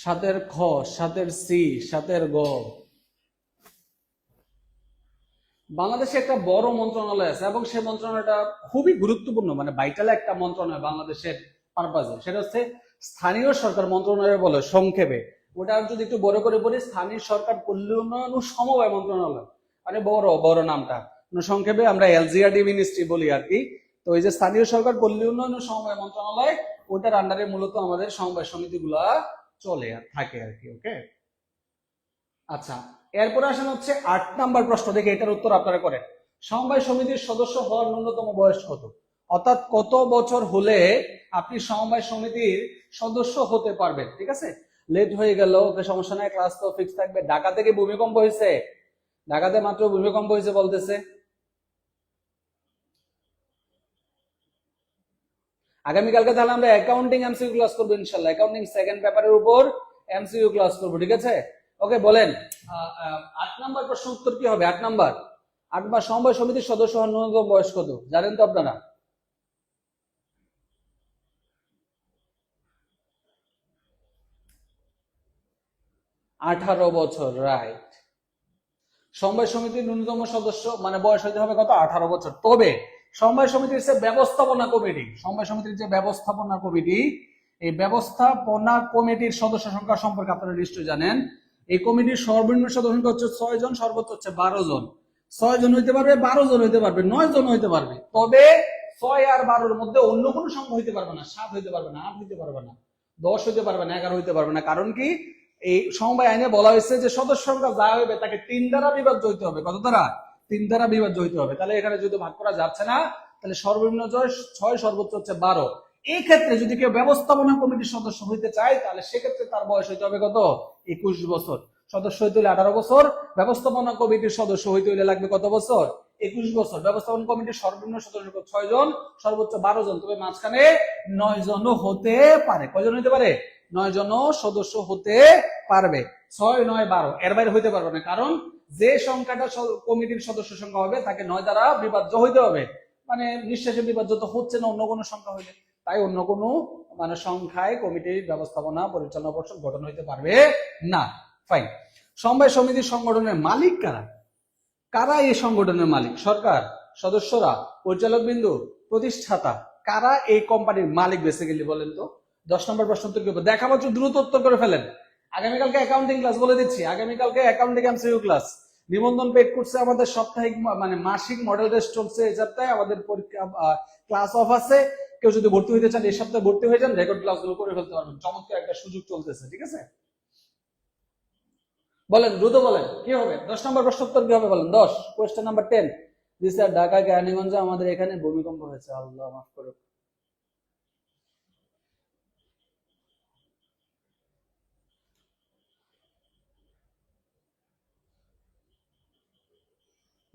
সাতের খ, সাতের সি, সাতের গ। বাংলাদেশে একটা বড় মন্ত্রণালয় আছে এবং সেই মন্ত্রণালয়টা খুবই গুরুত্বপূর্ণ, মানে ভাইটাল একটা মন্ত্রণালয় বাংলাদেশের পারপাজে, সেটা হচ্ছে স্থানীয় সরকার মন্ত্রণালয় বলে সংক্ষেপে। ওটা যদি একটু বড় করে বলি, স্থানীয় সরকার পল্লী উন্নয়ন ও সমবায় মন্ত্রণালয়, মানে বড় বড় নামটা, সংক্ষেপে আমরা এলজিআরডি মিনিস্ট্রি বলি আর কি। তো এই যে স্থানীয় সরকার পল্লী উন্নয়ন ও সমবায় মন্ত্রণালয়, ওটার আন্ডারে মূলত আমাদের সমবায় সমিতিগুলা চলে আর থাকে আর কি। ওকে, আচ্ছা, এরপরে আসেন হচ্ছে 8 নাম্বার প্রশ্ন, দেখে এটার উত্তর আপনারা করেন। সমবায় সমিতির সদস্য হওয়ার ন্যূনতম বয়স কত? অর্থাৎ কত বছর হলে আপনি সমবায় সমিতির সদস্য হতে পারবেন? ঠিক আছে, লেট হয়ে গেল, ওকে সমস্যা নাই, ক্লাস তো ফিক্স থাকবে। ঢাকা থেকে ভূমিকম্প হয়েছে, ঢাকাতে মাত্র ভূমিকম্প হয়েছে বলতেছে। আগামীকালকে তাহলে আমরা অ্যাকাউন্টিং এমসিকিউ ক্লাস করবো ইনশাল্লাহ, অ্যাকাউন্টিং সেকেন্ড পেপারের উপর এমসিকিউ ক্লাস করবো, ঠিক আছে? ওকে, বলেন 8 নাম্বার প্রশ্ন উত্তর কি হবে? 8 নাম্বার, 8 নম্বর, সমবায় সমিতির সদস্য হওয়ার ন্যূনতম বয়স কত জানেন তো আপনারা? 18 বছর, রাইট। সমবায় সমিতির ন্যূনতম সদস্য মানে বয়স হইতে হবে কত? 18 বছর। তবে সমবায় সমিতির যে ব্যবস্থাপনা কমিটি, সমবায় সমিতির যে ব্যবস্থাপনা কমিটি, এই ব্যবস্থাপনা কমিটির সদস্য সংখ্যা সম্পর্কে আপনারা নিশ্চয়ই জানেন। এই কমিটির সর্বনিম্ন সদস্য সংখ্যা হচ্ছে 6 জন, সর্বোচ্চ হচ্ছে 12 জন। 6 জন হইতে পারবে, 12 জন হইতে পারবে, 9 জন হইতে পারবে। তবে 6 আর 12 এর মধ্যে অন্য কোনো সংখ্যা হইতে পারবে না। 7 হইতে পারবে না, 8 হইতে পারবে না, 10 হইতে পারবে না, 11 হইতে পারবে না। কারণ কি? এই সমবায় আইনে বলা হয়েছে যে সদস্য সংখ্যা যা হইবে তাকে 3 দ্বারা বিভাজ্য হইতে হবে। কত দ্বারা? 3 দ্বারা বিভাজ্য হইতে হবে। তাহলে এখানে যদি ভাগ করা যাচ্ছে না, তাহলে সর্বনিম্ন 6, সর্বোচ্চ হচ্ছে 12। এই ক্ষেত্রে যদি কেউ ব্যবস্থাপনা কমিটির সদস্য হইতে চায়, তাহলে সেক্ষেত্রে তার বয়স হইতে হবে কত? 21 বছর। সদস্য হইতে হলে 18 বছর, ব্যবস্থাপনা কমিটির সদস্য হইতে হলে লাগবে কত বছর? 21 বছর। ব্যবস্থাপনা কমিটির সর্বনিম্ন সদস্য 6 জন, সর্বোচ্চ 12 জন, তবে মাঝখানে 9 জনও হতে পারে। কয়জন হইতে পারে? 9 জনও সদস্য হতে পারবে। 6, 9, 12 এর বাইরে হইতে পারবে না, কারণ যে সংখ্যাটা কমিটির সদস্য সংখ্যা হবে তাকে 9 দ্বারা বিভাজ্য হইতে হবে। মানে নিঃশেষে বিভাজ্য তো হচ্ছে না অন্য কোনো সংখ্যা হইলে, তাই অন্য কোনো মানে সংখ্যায় কমিটির ব্যবস্থাপনা পরিচালনা পর্ষদ গঠন হইতে পারবে না। ফাইন। সমবায় সমিতির সংগঠনের মালিক কারা? কারা এই সংগঠনের মালিক? সরকার, সদস্যরা, পরিচালক বিন্দু, প্রতিষ্ঠাতা, কারা এই কোম্পানির মালিক বেসিক্যালি বলেন তো? 10 নম্বর প্রশ্ন উত্তর কি হবে? দেখা মাত্র দ্রুত উত্তর করে ফেলেন। আগামীকালকে অ্যাকাউন্টিং ক্লাস, বলে দিচ্ছি, আগামীকালকে অ্যাকাউন্টিং এমসিকিউ ক্লাস। নিবন্ধন পেড করছে আমাদের সাপ্তাহিক মানে মাসিক মডেল টেস্ট চলছে এই সপ্তাহে, আমাদের পরীক্ষা ক্লাস অফ আছে। কেউ যদি ভর্তি হইতে চান এই সপ্তাহে ভর্তি হয়ে যান, রেকর্ড ক্লাসগুলো করে ফেলতে পারবেন। চমৎকার একটা সুযোগ চলতেছে, ঠিক আছে? বলেন, দ্রুত বলেন কি হবে? 10 নম্বর প্রশ্ন উত্তর কি হবে বলেন? 10, কোয়েশ্চেন নাম্বার 10। জি স্যার, ঢাকা কেরানীগঞ্জে আমাদের এখানে ভূমিকম্প হয়েছে। আল্লাহ মাফ করুক।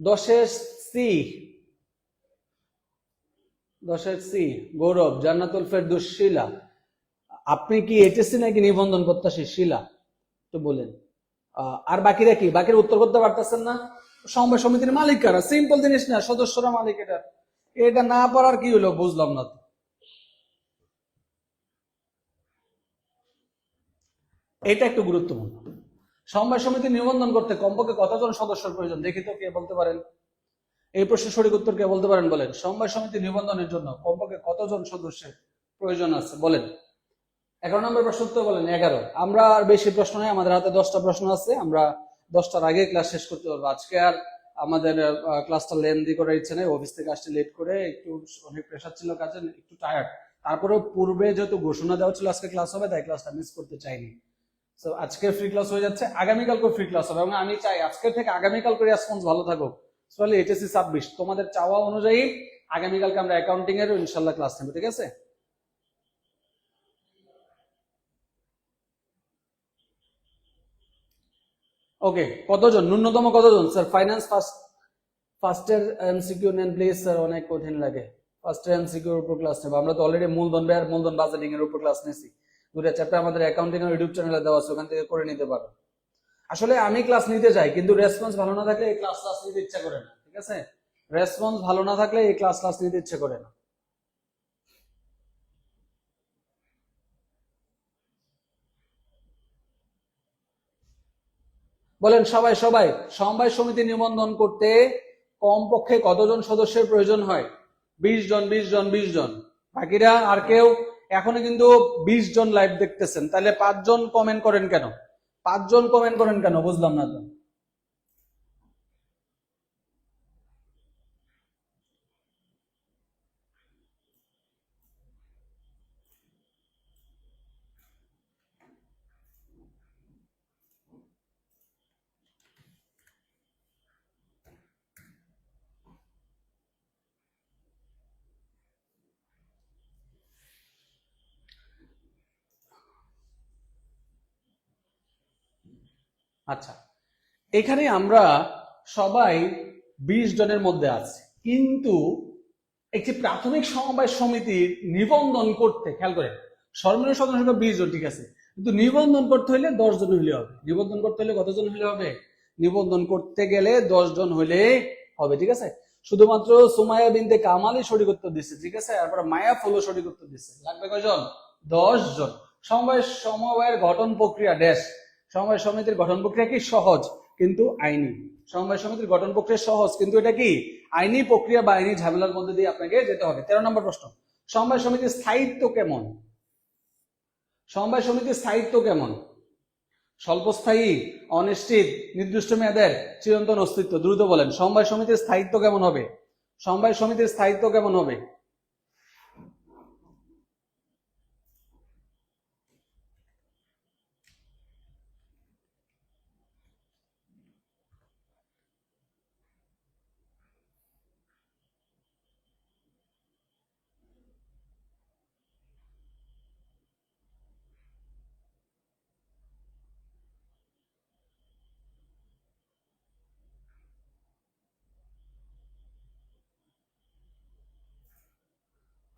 দশের সি, 10 সি, গৌরব, জান্নাতুল ফেরদৌস, শিলা। আপনি কি এইচএসসি নাকি নিবন্ধন প্রত্যাশী? শিলা, তো বলেন। আর বাকিরা কি? বাকিরা উত্তর করতে পারতেছেন না। সমবায় সমিতির মালিক কারা? সিম্পল জিনিস না, সদস্যরা মালিক। এটা এটা না পারার কি হলো বুঝলাম না তো। এটা একটু গুরুত্বপূর্ণ। সমবায় সমিতি নিবন্ধন করতে কমপক্ষে কতজন সদস্যের প্রয়োজন? দেখি তো কে বলতে পারেন। এই প্রশ্নের সঠিক উত্তর কে বলতে পারেন বলেন। সমবায় সমিতি নিবন্ধনের জন্য কমপক্ষে কতজন সদস্যের প্রয়োজন আছে বলেন। 11 নম্বর প্রশ্ন উত্তর বলেন। 11। আমরা আর বেশি প্রশ্ন নেই, আমাদের হাতে 10টা প্রশ্ন আছে। আমরা 10টার আগে ক্লাস শেষ করতে পারবো। আজকে আর আমাদের ক্লাসটা লেন্দি করার ইচ্ছে নেই। অফিস থেকে আসতে লেট করে একটু অনেক প্রেশার ছিল কাজে, একটু টায়ার্ড। তারপরেও পূর্বে যেহেতু ঘোষণা দেওয়া ছিল আজকে ক্লাস হবে, তাই ক্লাসটা মিস করতে চাইনি। সো আজকে ফ্রি ক্লাস হয়ে যাচ্ছে, আগামীকালকে ফ্রি ক্লাস হবে, এবং আমি চাই আজকে থেকে আগামীকালকে রেসপন্স ভালো থাকুক। আসলে এইচএসসি 26 তোমাদের চাওয়া অনুযায়ী আগামীকালকে আমরা অ্যাকাউন্টিং এর ইনশাল্লাহ ক্লাস নেব, ঠিক আছে? ওকে, কতজন? ন্যূনতম কতজন স্যার? ফাইন্যান্স ফার্স্টের এমসিকিউ নেন প্লিজ স্যার, অনেক কঠিন লাগে। ফার্স্টের এমসিকিউ এর উপর ক্লাস নেব। আমরা তো অলরেডি মূলধন ব্যয় আর মূলধন বাজেটিং এর উপর ক্লাস নিয়েছি। দুটো চ্যাপ্টার আমাদের অ্যাকাউন্টিং এর ইউটিউব চ্যানেলে দেওয়া আছে, ওখান থেকে করে নিতে পারো। আসলে আমি ক্লাস নিতে চাই, কিন্তু রেসপন্স ভালো না থাকলে এই ক্লাস নিতে ইচ্ছা করে না, ঠিক আছে? রেসপন্স ভালো না থাকলে এই ক্লাস নিতে ইচ্ছে করে না। বলেন সবাই সবাই, সমবায় সমিতি নিবন্ধন করতে কমপক্ষে কতজন সদস্যের প্রয়োজন হয়? 20 জন, 20 জন, 20 জন। বাকিরা আর কেউ? এখনো কিন্তু 20 জন লাইভ দেখতেছেন, তাহলে 5 জন কমেন্ট করেন কেন? 5 জন কমেন্ট করেন কেন বুঝলাম না তো। আচ্ছা, এখানে আমরা সবাই 20 জনের মধ্যে আছি, কিন্তু একটি প্রাথমিক সমবায় সমিতির নিবন্ধন করতে, খেয়াল করেন, সর্বনিম্ন সদস্য সংখ্যা 20 জন, ঠিক আছে, কিন্তু নিবন্ধন করতে হলে 10 জন হলে হবে। নিবন্ধন করতে হলে কতজন হলে হবে? নিবন্ধন করতে গেলে 10 জন হলে হবে, ঠিক আছে? শুধুমাত্র সুমাইয়া বিনতে কামালই সঠিক উত্তর দিচ্ছে, ঠিক আছে? তারপরে মায়া ফুলও সঠিক উত্তর দিচ্ছে। লাগবে কয়জন? 10 জন। সমবায়ের গঠন প্রক্রিয়া ড্যাশ। সমবায় সমিতির গঠন প্রক্রিয়া কি? সহজ কিন্তু আইনি। সমবায় সমিতির গঠন প্রক্রিয়া সহজ, কিন্তু এটা কি? আইনি প্রক্রিয়া বা আইনি ঝামেলার মধ্যে দিয়ে আপনাকে যেতে হবে। 13 নম্বর প্রশ্ন, সমবায় সমিতির স্থায়িত্ব কেমন? সমবায় সমিতির স্থায়িত্ব কেমন? স্বল্পস্থায়ী, অনিশ্চিত, নির্দিষ্ট মেয়াদের, চিরন্তন অস্তিত্ব? দ্রুত বলেন, সমবায় সমিতির স্থায়িত্ব কেমন হবে? সমবায় সমিতির স্থায়িত্ব কেমন হবে?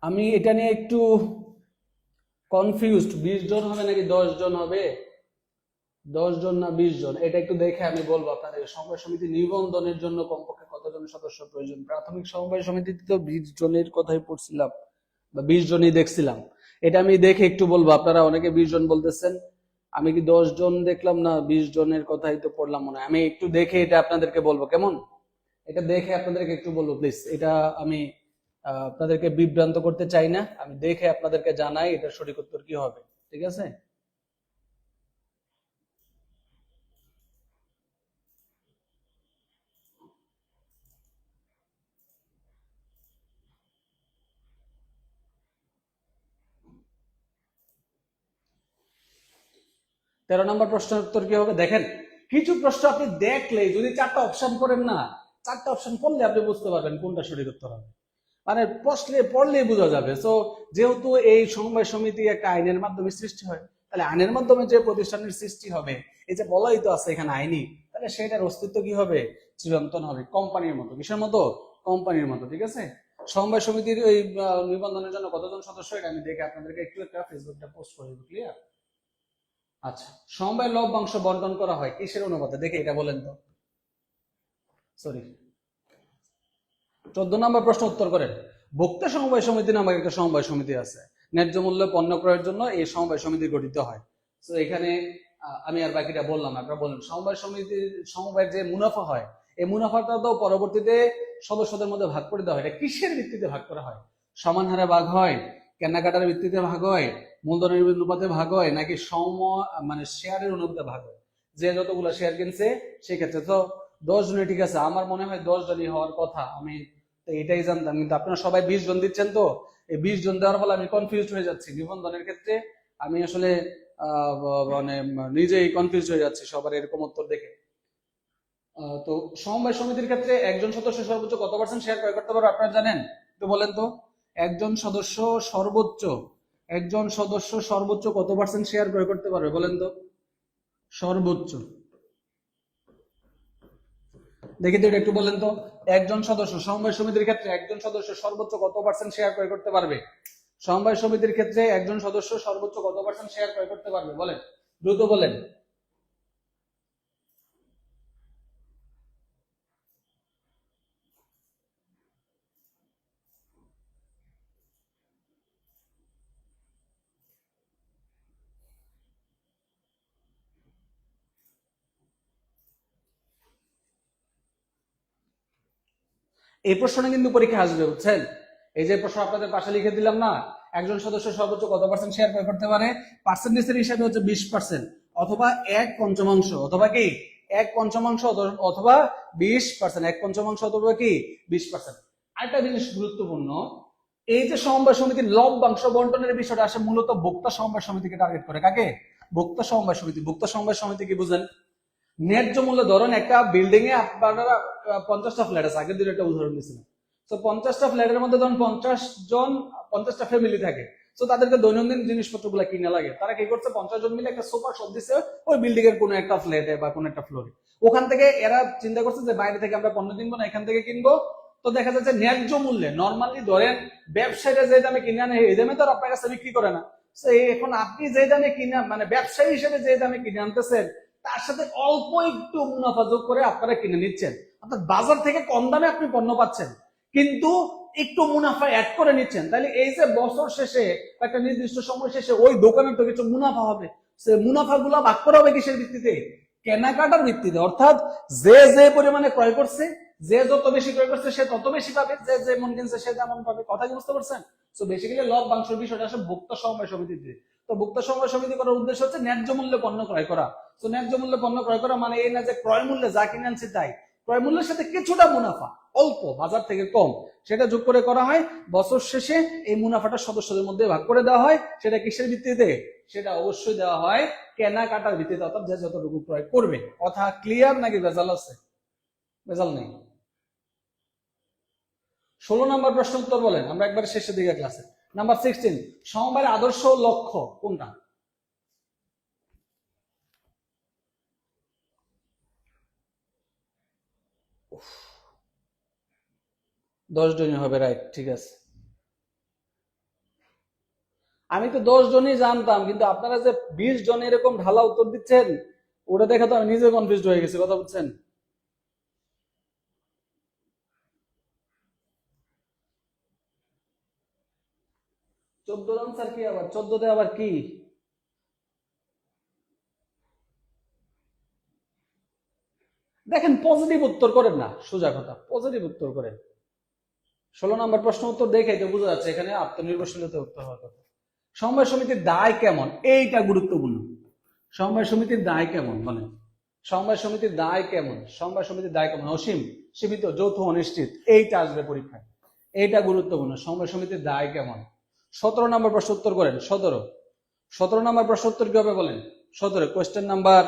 আমি এটা নিয়ে একটু কনফিউজড, 20 জন হবে নাকি 10 জন হবে? 10 জন না 20 জন, এটা একটু দেখে আমি বলবো আপনাদের। সমবায় সমিতি নিবন্ধনের জন্য কমপক্ষে কতজন সদস্য প্রয়োজন? প্রাথমিক সমবায় সমিতিতে তো 20 জনের কথাই পড়ছিলাম বা 20 জনই দেখছিলাম। এটা আমি দেখে একটু বলবো। আপনারা অনেকে 20 জন বলতেছেন, আমি কি 10 জন দেখলাম না 20 জনের কথাই তো পড়লাম মনে হয়। আমি একটু দেখে এটা আপনাদেরকে বলবো, কেমন? এটা দেখে আপনাদেরকে একটু বলবো প্লিজ। এটা আমি আপনাদেরকে বিভ্রান্ত করতে চাই না, আমি দেখে আপনাদেরকে জানাই এটা সঠিক উত্তর কি হবে, ঠিক আছে? তেরো নম্বর প্রশ্নের উত্তর কি হবে দেখেন। কিছু প্রশ্ন আপনি দেখলেই, যদি 4টা অপশন পড়েন না, 4টা অপশন পড়লে আপনি বুঝতে পারবেন কোনটা সঠিক উত্তর হবে। মানে প্রশ্নে পড়লেই বোঝা যাবে। তো যেহেতু এই সমবায় সমিতি একটা আইনের মাধ্যমে সৃষ্টি হয়, তাহলে আইনের মাধ্যমে যে প্রতিষ্ঠানের সৃষ্টি হবে, এই যে বলাই তো আছে এখানে আইনি, তাহলে সেটার অস্তিত্ব কি হবে? চিরন্তন হবে। কোম্পানির মতো। কিসের মতো? কোম্পানির মতো, ঠিক আছে? সমবায় সমিতির ওই নিবন্ধনের জন্য কতজন সদস্য, এটা আমি দেখে আপনাদেরকে একটু একটা ফেসবুকটা পোস্ট করে দেবো, ক্লিয়ার? আচ্ছা, সমবায় লভ্যাংশ বন্টন করা হয় কিসের অনুপাতে? দেখে এটা বলেন তো। সরি, 14 নম্বর প্রশ্ন উত্তর করেন। ভোক্তা সমবায় সমিতি নামক একটা সমবায় সমিতি আছে। ন্যায্য মূল্যে পণ্য ক্রয়ের জন্য এই সমবায় সমিতি গঠিত হয়। তো এখানে আমি আর বাকিটা বললাম না, আপনারা বলেন। সমবায় সমিতির সমবায়ের যে মুনাফা হয়, এই মুনাফাটা তো পরবর্তীতে সদস্যদের মধ্যে ভাগ করে দেওয়া হয়। এটা কিসের ভিত্তিতে ভাগ করা হয়? সমান হারে ভাগ হয়, কেনাকাটার ভিত্তিতে ভাগ হয়, মূলধনের অনুপাতে ভাগ হয়, নাকি মানে শেয়ারের অনুপাতে ভাগ হয়? যে যতগুলো শেয়ার কিনছে সেক্ষেত্রে তো 10 জনই ঠিক আছে। আমার মনে হয় 10 জনই হওয়ার কথা। আমি তো এটাই জানতাম, কিন্তু আপনারা সবাই 20 জন দিচ্ছেন। তো এই 20 জন দেওয়ার ফলে আমি কনফিউজ হয়ে যাচ্ছি নিবন্ধনের ক্ষেত্রে। আমি আসলে মানে নিজেই কনফিউজ হয়ে যাচ্ছি সবার এরকম উত্তর দেখে। তো সমবায় সমিতির ক্ষেত্রে একজন সদস্য সর্বোচ্চ কত পার্সেন্ট শেয়ার ক্রয় করতে পারবে আপনারা জানেন? একটু বলেন তো। একজন সদস্য সর্বোচ্চ একজন সদস্য সর্বোচ্চ কত পার্সেন্ট শেয়ার ক্রয় করতে পারবে বলেন তো? সর্বোচ্চ দেখি তো, এটা একটু বলেন তো। একজন সদস্য সমবায় সমিতির ক্ষেত্রে একজন সদস্য সর্বোচ্চ কত পার্সেন্ট শেয়ার ক্রয় করতে পারবে? সমবায় সমিতির ক্ষেত্রে একজন সদস্য সর্বোচ্চ কত পার্সেন্ট শেয়ার ক্রয় করতে পারবে বলেন, দ্রুত বলেন। এই প্রশ্নটা কিন্তু পরীক্ষা আসবে, বুঝছেন? এই যে প্রশ্ন আপনাদের পাশে লিখে দিলাম না, একজন সদস্য সর্বোচ্চ কত পার্সেন্ট শেয়ার ক্রয় করতে পারে, পার্সেন্টেজের হিসাবে হচ্ছে 20%, অথবা 1/5, অথবা কি 1/5, অথবা 20%, 1/5 অথবা কি 20%। আরেকটা জিনিস গুরুত্বপূর্ণ, এই যে সমবায় সমিতির লভ্যাংশ বন্টনের বিষয়টা আসে মূলত ভোক্তা সমবায় সমিতিকে টার্গেট করে। কাকে? ভোক্তা সমবায় সমিতি। ভোক্তা সমবায় সমিতি কি বুঝেন? ন্যায্য মূল্য, ধরেন একটা বিল্ডিং এ আপনারা 50টা ফ্ল্যাট আছে, আগের দিন একটা উদাহরণ দিয়েছিলাম। তো 50টা ফ্ল্যাটের মধ্যে ধরুন 50 জন, 50টা ফ্যামিলি থাকে। তো তাদেরকে দৈনন্দিন জিনিসপত্র গুলা কিনে লাগে। তারা কি করছে? 50 জন মিলে একটা সোফা শপ দিচ্ছে ওই বিল্ডিং এর কোনো একটা ফ্ল্যাটে বা কোনো একটা ফ্লোরে। ওখান থেকে এরা চিন্তা করছে যে বাইরে থেকে আমরা পণ্য কিনবো না, এখান থেকে কিনবো। তো দেখা যাচ্ছে ন্যায্য মূল্যে, নর্মালি ধরেন ব্যবসায়ীরা যে দামে কিনে আনে এই দামে তো আর আপনার কাছে বিক্রি করে না। এখন আপনি যে দামে কিনে, মানে ব্যবসায়ী হিসেবে যে দামে কিনে আনতেছেন, তার সাথে অল্প একটু মুনাফা যোগ করে আপনারা কিনে নিচ্ছেন। অর্থাৎ বাজার থেকে কম দামে আপনি পণ্য পাচ্ছেন, কিন্তু একটু মুনাফা অ্যাড করে নিচ্ছেন। তাহলে এই যে বছর শেষে একটা নির্দিষ্ট সময় শেষে ওই দোকানের তো কিছু মুনাফা হবে। সে মুনাফা গুলা ভাগ করা হবে কিসের ভিত্তিতে? কেনাকাটার ভিত্তিতে। অর্থাৎ যে যে পরিমাণে ক্রয় করছে, যে যত বেশি ক্রয় করছে সে তত বেশি পাবে, যে যেমন কিনছে সে তেমন পাবে। কথা কি বুঝতে পারছেন? তো বেসিক্যালি লভ্যাংশের বিষয়টা আসলে ভোক্তা সমবায় সমিতিতে। তো ভোক্তা সমবায় সমিতি করার উদ্দেশ্য হচ্ছে ন্যায্য মূল্যে পণ্য ক্রয় করা। তো ন্যায্য মূল্যে পণ্য ক্রয় করা মানে এই না যে ক্রয় মূল্যে যা কিনে আনছে তাই। ক্রয় মূল্যের সাথে কিছুটা মুনাফা, অল্প, বাজার থেকে কম, সেটা যোগ করে করা হয়। বছর শেষে এই মুনাফাটা সদস্যদের মধ্যে ভাগ করে দেওয়া হয়। সেটা কিসের ভিত্তিতে? সেটা অবশ্যই দেওয়া হয় কেনাকাটার ভিত্তিতে, অর্থাৎ যে যতটুকু ক্রয় করবে। কথা ক্লিয়ার নাকি ভেজাল আছে? ভেজাল নেই। 16 নম্বর প্রশ্ন উত্তর বলেন, আমরা একবার শেষের দিকে ক্লাসে। নাম্বার 16, সমবায়ের আদর্শ লক্ষ্য কোনটা? 10 জনই হবে, রাইট, ঠিক আছে। আমি তো 10 জনই জানতাম, কিন্তু আপনারা যে 20 জন এরকম ঢালা উত্তর দিচ্ছেন, ওটা দেখে তো আমি নিজে কনফিউজড হয়ে গেছি, কথা বুঝছেন? চোদ্দ আনসার কি আবার 14 আবার কি? দেখেন পজিটিভ উত্তর করেন না, সোজা কথা, পজিটিভ উত্তর করেন। 16 নম্বর প্রশ্ন উত্তর দেখে তো বোঝা যাচ্ছে এখানে আত্মনির্ভরশীলতা উত্তর হওয়ার কথা। সমবায় সমিতির দায় কেমন, এইটা গুরুত্বপূর্ণ। সমবায় সমিতির দায় কেমন বলেন? সমবায় সমিতির দায় কেমন? সমবায় সমিতির দায় কেমন? অসীম, সীমিত, যৌথ, অনিশ্চিত, এইটা আসবে পরীক্ষায়, এইটা গুরুত্বপূর্ণ। সমবায় সমিতির দায় কেমন? 17 নম্বর প্রশ্ন উত্তর করেন। 17 নম্বর প্রশ্ন উত্তর কি হবে বলেন? 17 কোয়েশ্চেন নাম্বার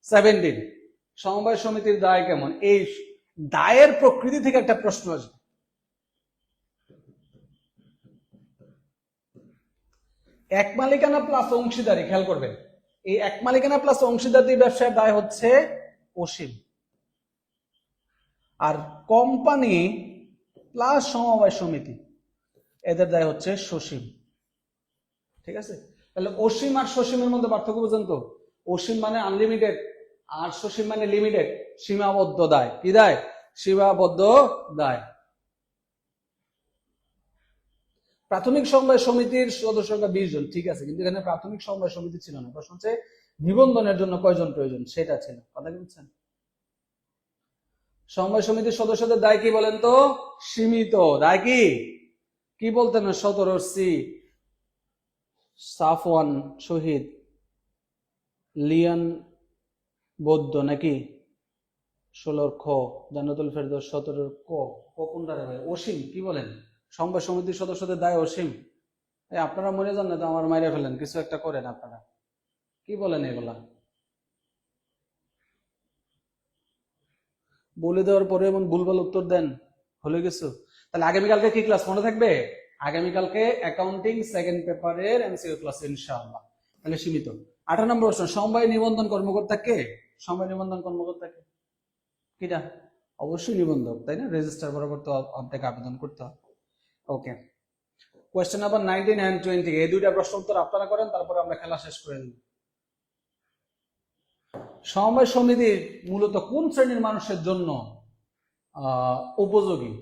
17, সমবায় সমিতির দায় কেমন? এই দায়ের প্রকৃতি থেকে একটা প্রশ্ন আসবে। এক মালিকানা প্লাস অংশীদারি, খেয়াল করবেন, এই এক মালিকানা প্লাস অংশীদারি ব্যবসায়ের দায় হচ্ছে অসীম, আর কোম্পানি প্লাস সমবায় সমিতি এদের দায় হচ্ছে সসীম। ঠিক আছে, তাহলে অসীম আর সসীমের মধ্যে পার্থক্য বুঝেন তো? অসীম মানে আনলিমিটেড, আর সসীম মানে লিমিটেড, সীমাবদ্ধ দায়। কি দায়? সীমাবদ্ধ দায়। প্রাথমিক সমবায় সমিতির সদস্য সংখ্যা 20 জন, ঠিক আছে, কিন্তু এখানে প্রাথমিক সমবায় সমিতি ছিল না। প্রশ্ন হচ্ছে নিবন্ধনের জন্য কয়জন প্রয়োজন, সেটা ছিল। কথা কি বুঝছেন? সমবায় সমিতির সদস্যদের দায় কি বলেন তো? সীমিত দায়। কি কি বলতেন? 17C সাফওয়ান শহীদ, লিয়ান বৌদ্ধ নাকি? 16 খ জান্নাতুল ফেরদৌস, 17 ক কোনটা রে ভাই? অসীম। কি বলেন? সমবায় সমিতির সদস্যদের দায় অসীম। আপনারা মনে যান না তো আমার মাইরে ফেলেন, কিছু একটা করেন আপনারা। কি বলেন এগুলা? বলে দেওয়ার পরে এমন ভুলভাল উত্তর দেন, হলে কিছু। তাহলে আগামীকালকে কি ক্লাস মনে থাকবে? আগামীকালকে অ্যাকাউন্টিং সেকেন্ড পেপারের এমসিকিউ ক্লাস ইনশাআল্লাহ। তাহলে সীমিত। 18 নম্বর প্রশ্ন, সমবায় নিবন্ধন কর্মকর্তা কে? সমবায় নিবন্ধন কর্মকর্তা কে? কিটা? অবশ্যই নিবন্ধক, তাই না? রেজিস্টার বরাবর তো আপনাকে আবেদন করতে হবে। ওকে, কোয়েশ্চেন নাম্বার 19 and 20, এই দুইটা প্রশ্ন উত্তর আপনারা করেন, তারপরে আমরা খেলা শেষ করে দিই। সমবায় সমিতি মূলত কোন শ্রেণীর মানুষের জন্য উপযোগী?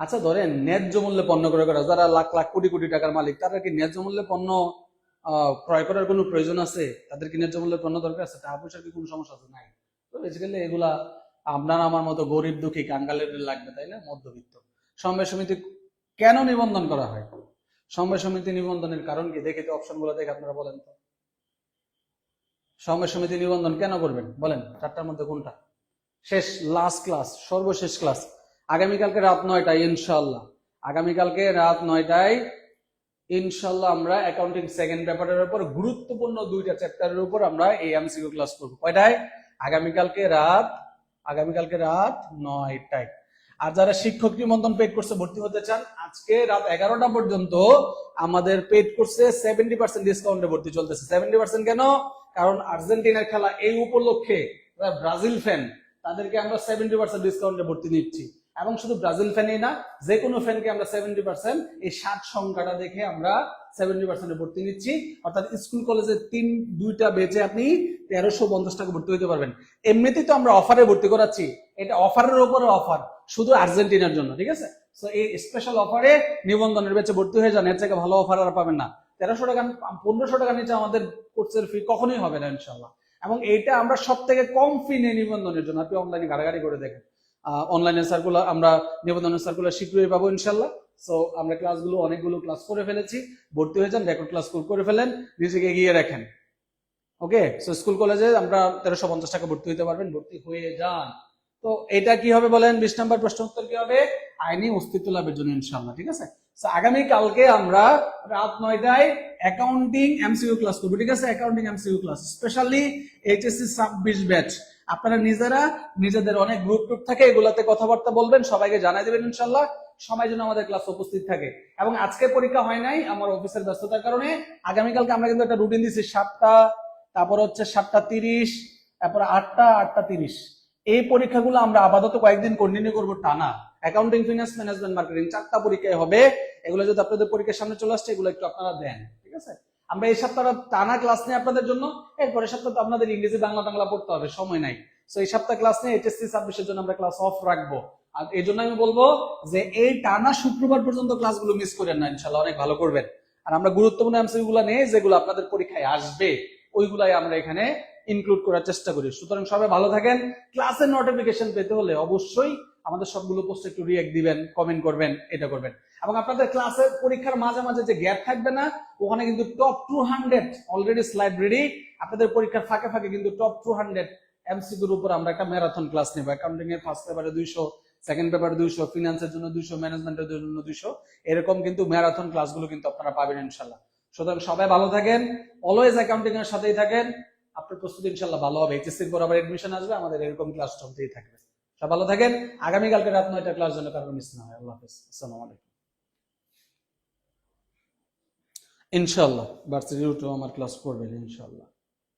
আচ্ছা ধরেন ন্যায্য মূল্যে পণ্য ক্রয় করা, যারা লাখ লাখ কোটি কোটি টাকার মালিক, তারা কি ন্যায্য মূল্যে পণ্য ক্রয় করার কোনো প্রয়োজন আছে? তাদের কি ন্যায্য মূল্যে পণ্য দরকার আছে? টাকা পয়সার কি কোনো সমস্যা আছে? নাই। তো বেসিক্যালি এগুলা আপনার আমার মতো গরিব দুঃখী কাঙ্গালের লাগবে, তাই না? মধ্যবিত্ত। সমবায় সমিতি কেন নিবন্ধন করা হয়? সমবায় সমিতি নিবন্ধনের কারণ কি? দেখে তো অপশনগুলো দেখে আপনারা বলেন তো। সমবায় সমিতি নিবন্ধন কেন করবেন বলেন? 4টার মধ্যে কোনটা? শেষ, লাস্ট ক্লাস, সর্বশেষ ক্লাস আগামীকালকে রাত 9টায় ইনশাআল্লাহ। আগামীকালকে রাত 9টায় ইনশাআল্লাহ আমরা অ্যাকাউন্টিং সেকেন্ড পেপারের উপর গুরুত্বপূর্ণ 2টা চ্যাপ্টারের উপর আমরা এই এমসিকিউ ক্লাস করব। কয়টায়? আগামীকালকে রাত 9টায়। আর যারা শিক্ষক নিবন্ধন পেড কোর্সে ভর্তি হতে চান, আজকে রাত 11টা পর্যন্ত আমাদের পেড কোর্সে 70% ডিসকাউন্টে ভর্তি চলতেছে। 70% কেন? কারণ আর্জেন্টিনার খেলা, এই উপলক্ষে ব্রাজিল ফ্যান, তাদেরকে আমরা 70% ডিসকাউন্টে ভর্তি নিচ্ছি। এবং শুধু ব্রাজিল ফ্যানই না, যে কোনো ফ্যানকে আমরা 70%, এই 60 সংখ্যাটা দেখে আমরা 70% ভর্তি নিচ্ছি। অর্থাৎ স্কুল কলেজে 2টা বেচে আপনি 1350 টাকা ভর্তি হতে পারবেন। এমনিতেই তো আমরা অফারে ভর্তি করাচ্ছি, এটা অফারের উপরে অফার, শুধু আর্জেন্টিনার জন্য। ঠিক আছে, তো এই স্পেশাল অফারে নিবন্ধনের বেচে ভর্তি হয়ে যান, এর থেকে ভালো অফার আর পাবেন না। 1300 টাকা 1500 টাকা নিচে আমাদের কোর্সের ফি কখনোই হবে না ইনশাআল্লাহ। এবং এইটা আমরা সব থেকে কম ফি নেই নিবন্ধনের জন্য। আপনি অনলাইনে ঘাটাঘাটি করে দেখেন, অনলাইনে সার্কুলার, আমরা নিবন্ধনের সার্কুলার শীঘ্রই পাবো ইনশাআল্লাহ। সো আমরা ক্লাসগুলো অনেকগুলো ক্লাস করে ফেলেছি, ভর্তি হয়ে যান, রেকর্ড ক্লাস করে ফেলেন, নিজেকে এগিয়ে রাখেন। ওকে, সো স্কুল কলেজে আমরা 1350 টাকা ভর্তি হতে পারবেন, ভর্তি হয়ে যান। তো এটা কি হবে বলেন? 20 নম্বর প্রশ্ন উত্তর কি হবে? আইনি অস্তিত্ব লাভের জন্য ইনশাআল্লাহ। ঠিক আছে, আগামী কালকে আমরা রাত 9টায় অ্যাকাউন্টিং এমসিকিউ ক্লাস করবো। ঠিক আছে, accounting MCQ class specially HSC 26 batch. আপনারা নিজেরা নিজেদের অনেক গ্রুপ টুপ থাকে, এগুলাতে কথাবার্তা বলবেন, সবাইকে জানাই দেবেন ইনশাআল্লাহ। সময় যেন আমাদের ক্লাস উপস্থিত থাকে। এবং আজকে পরীক্ষা হয় নাই আমার অফিসের ব্যস্ততার কারণে। আগামীকালকে আমরা কিন্তু একটা রুটিন দিচ্ছি, 7টা, তারপর হচ্ছে 7:30, তারপর 8টা, 8:30। এই পরীক্ষাগুলো আমরা আপাতত কয়েকদিন কন্টিনিউ করবো টানা। অ্যাকাউন্টিং, ফিনান্স, ম্যানেজমেন্ট, মার্কেটিং 4টা পরীক্ষায় হবে। এগুলো যদি আপনাদের পরীক্ষার সামনে চলে আসছে, এগুলো একটু আপনারা দেন। ঠিক আছে, আমরা এই সপ্তাহটা টানা ক্লাস নিয়ে আপনাদের জন্য, এরপরের সপ্তাহ তো আপনাদের ইংরেজি বাংলা টাংলা পড়তে হবে, সময় নাই। তো এই সপ্তাহ ক্লাস নিয়ে এইচএসসি 26-এর জন্য আমরা ক্লাস অফ রাখবো। আর এই জন্য আমি বলবো যে এই টানা শুক্রবার পর্যন্ত ক্লাসগুলো মিস করেন না, ইনশাল্লাহ অনেক ভালো করবেন। আর আমরা গুরুত্বপূর্ণ এমসিকিউ গুলো নেই যেগুলো আপনাদের পরীক্ষায় আসবে, ওইগুলাই আমরা এখানে ইনক্লুড করার চেষ্টা করি। সুতরাং সবাই ভালো থাকেন। ক্লাসের নোটিফিকেশন পেতে হলে অবশ্যই আমাদের সবগুলো পোস্টে একটু রিঅ্যাক্ট দিবেন, কমেন্ট করবেন, এটা করবেন। এবং আপনাদের ক্লাসের পরীক্ষার মাঝে মাঝে যে গ্যাপ থাকবে না, ওখানে কিন্তু টপ 200 অলরেডি স্লাইড রেডি। আপনাদের পরীক্ষার ফাঁকে ফাঁকে কিন্তু টপ 200 এমসিকিউর উপর আমরা একটা ম্যারাথন ক্লাস নেব। অ্যাকাউন্টিং এর ফার্স্ট পেপারে 200, সেকেন্ড পেপারে 200, ফিনান্সের জন্য 200, ম্যানেজমেন্টের জন্য 200, এরকম কিন্তু ম্যারাথন ক্লাসগুলো কিন্তু আপনারা পাবেন ইনশাল্লাহ। সুতরাং সবাই ভালো থাকেন, অলওয়েজ অ্যাকাউন্টিং এর সাথেই থাকেন, আপনার প্রস্তুতি ইনশাল্লাহ ভালো হবে। এইচএসসির পর আবার এডমিশন আসবে, আমাদের এরকম ক্লাস চলতেই থাকবে। সব ভালো থাকেন। আগামীকালকে রাত 9টা ক্লাস যেন কারণ মিস না হয়। আল্লাহ হাফেজ, আসসালামু আলাইকুম। ইনশাল্লাহ ভার্সিটি রুটেও আমার ক্লাস করবেন ইনশাল্লাহ।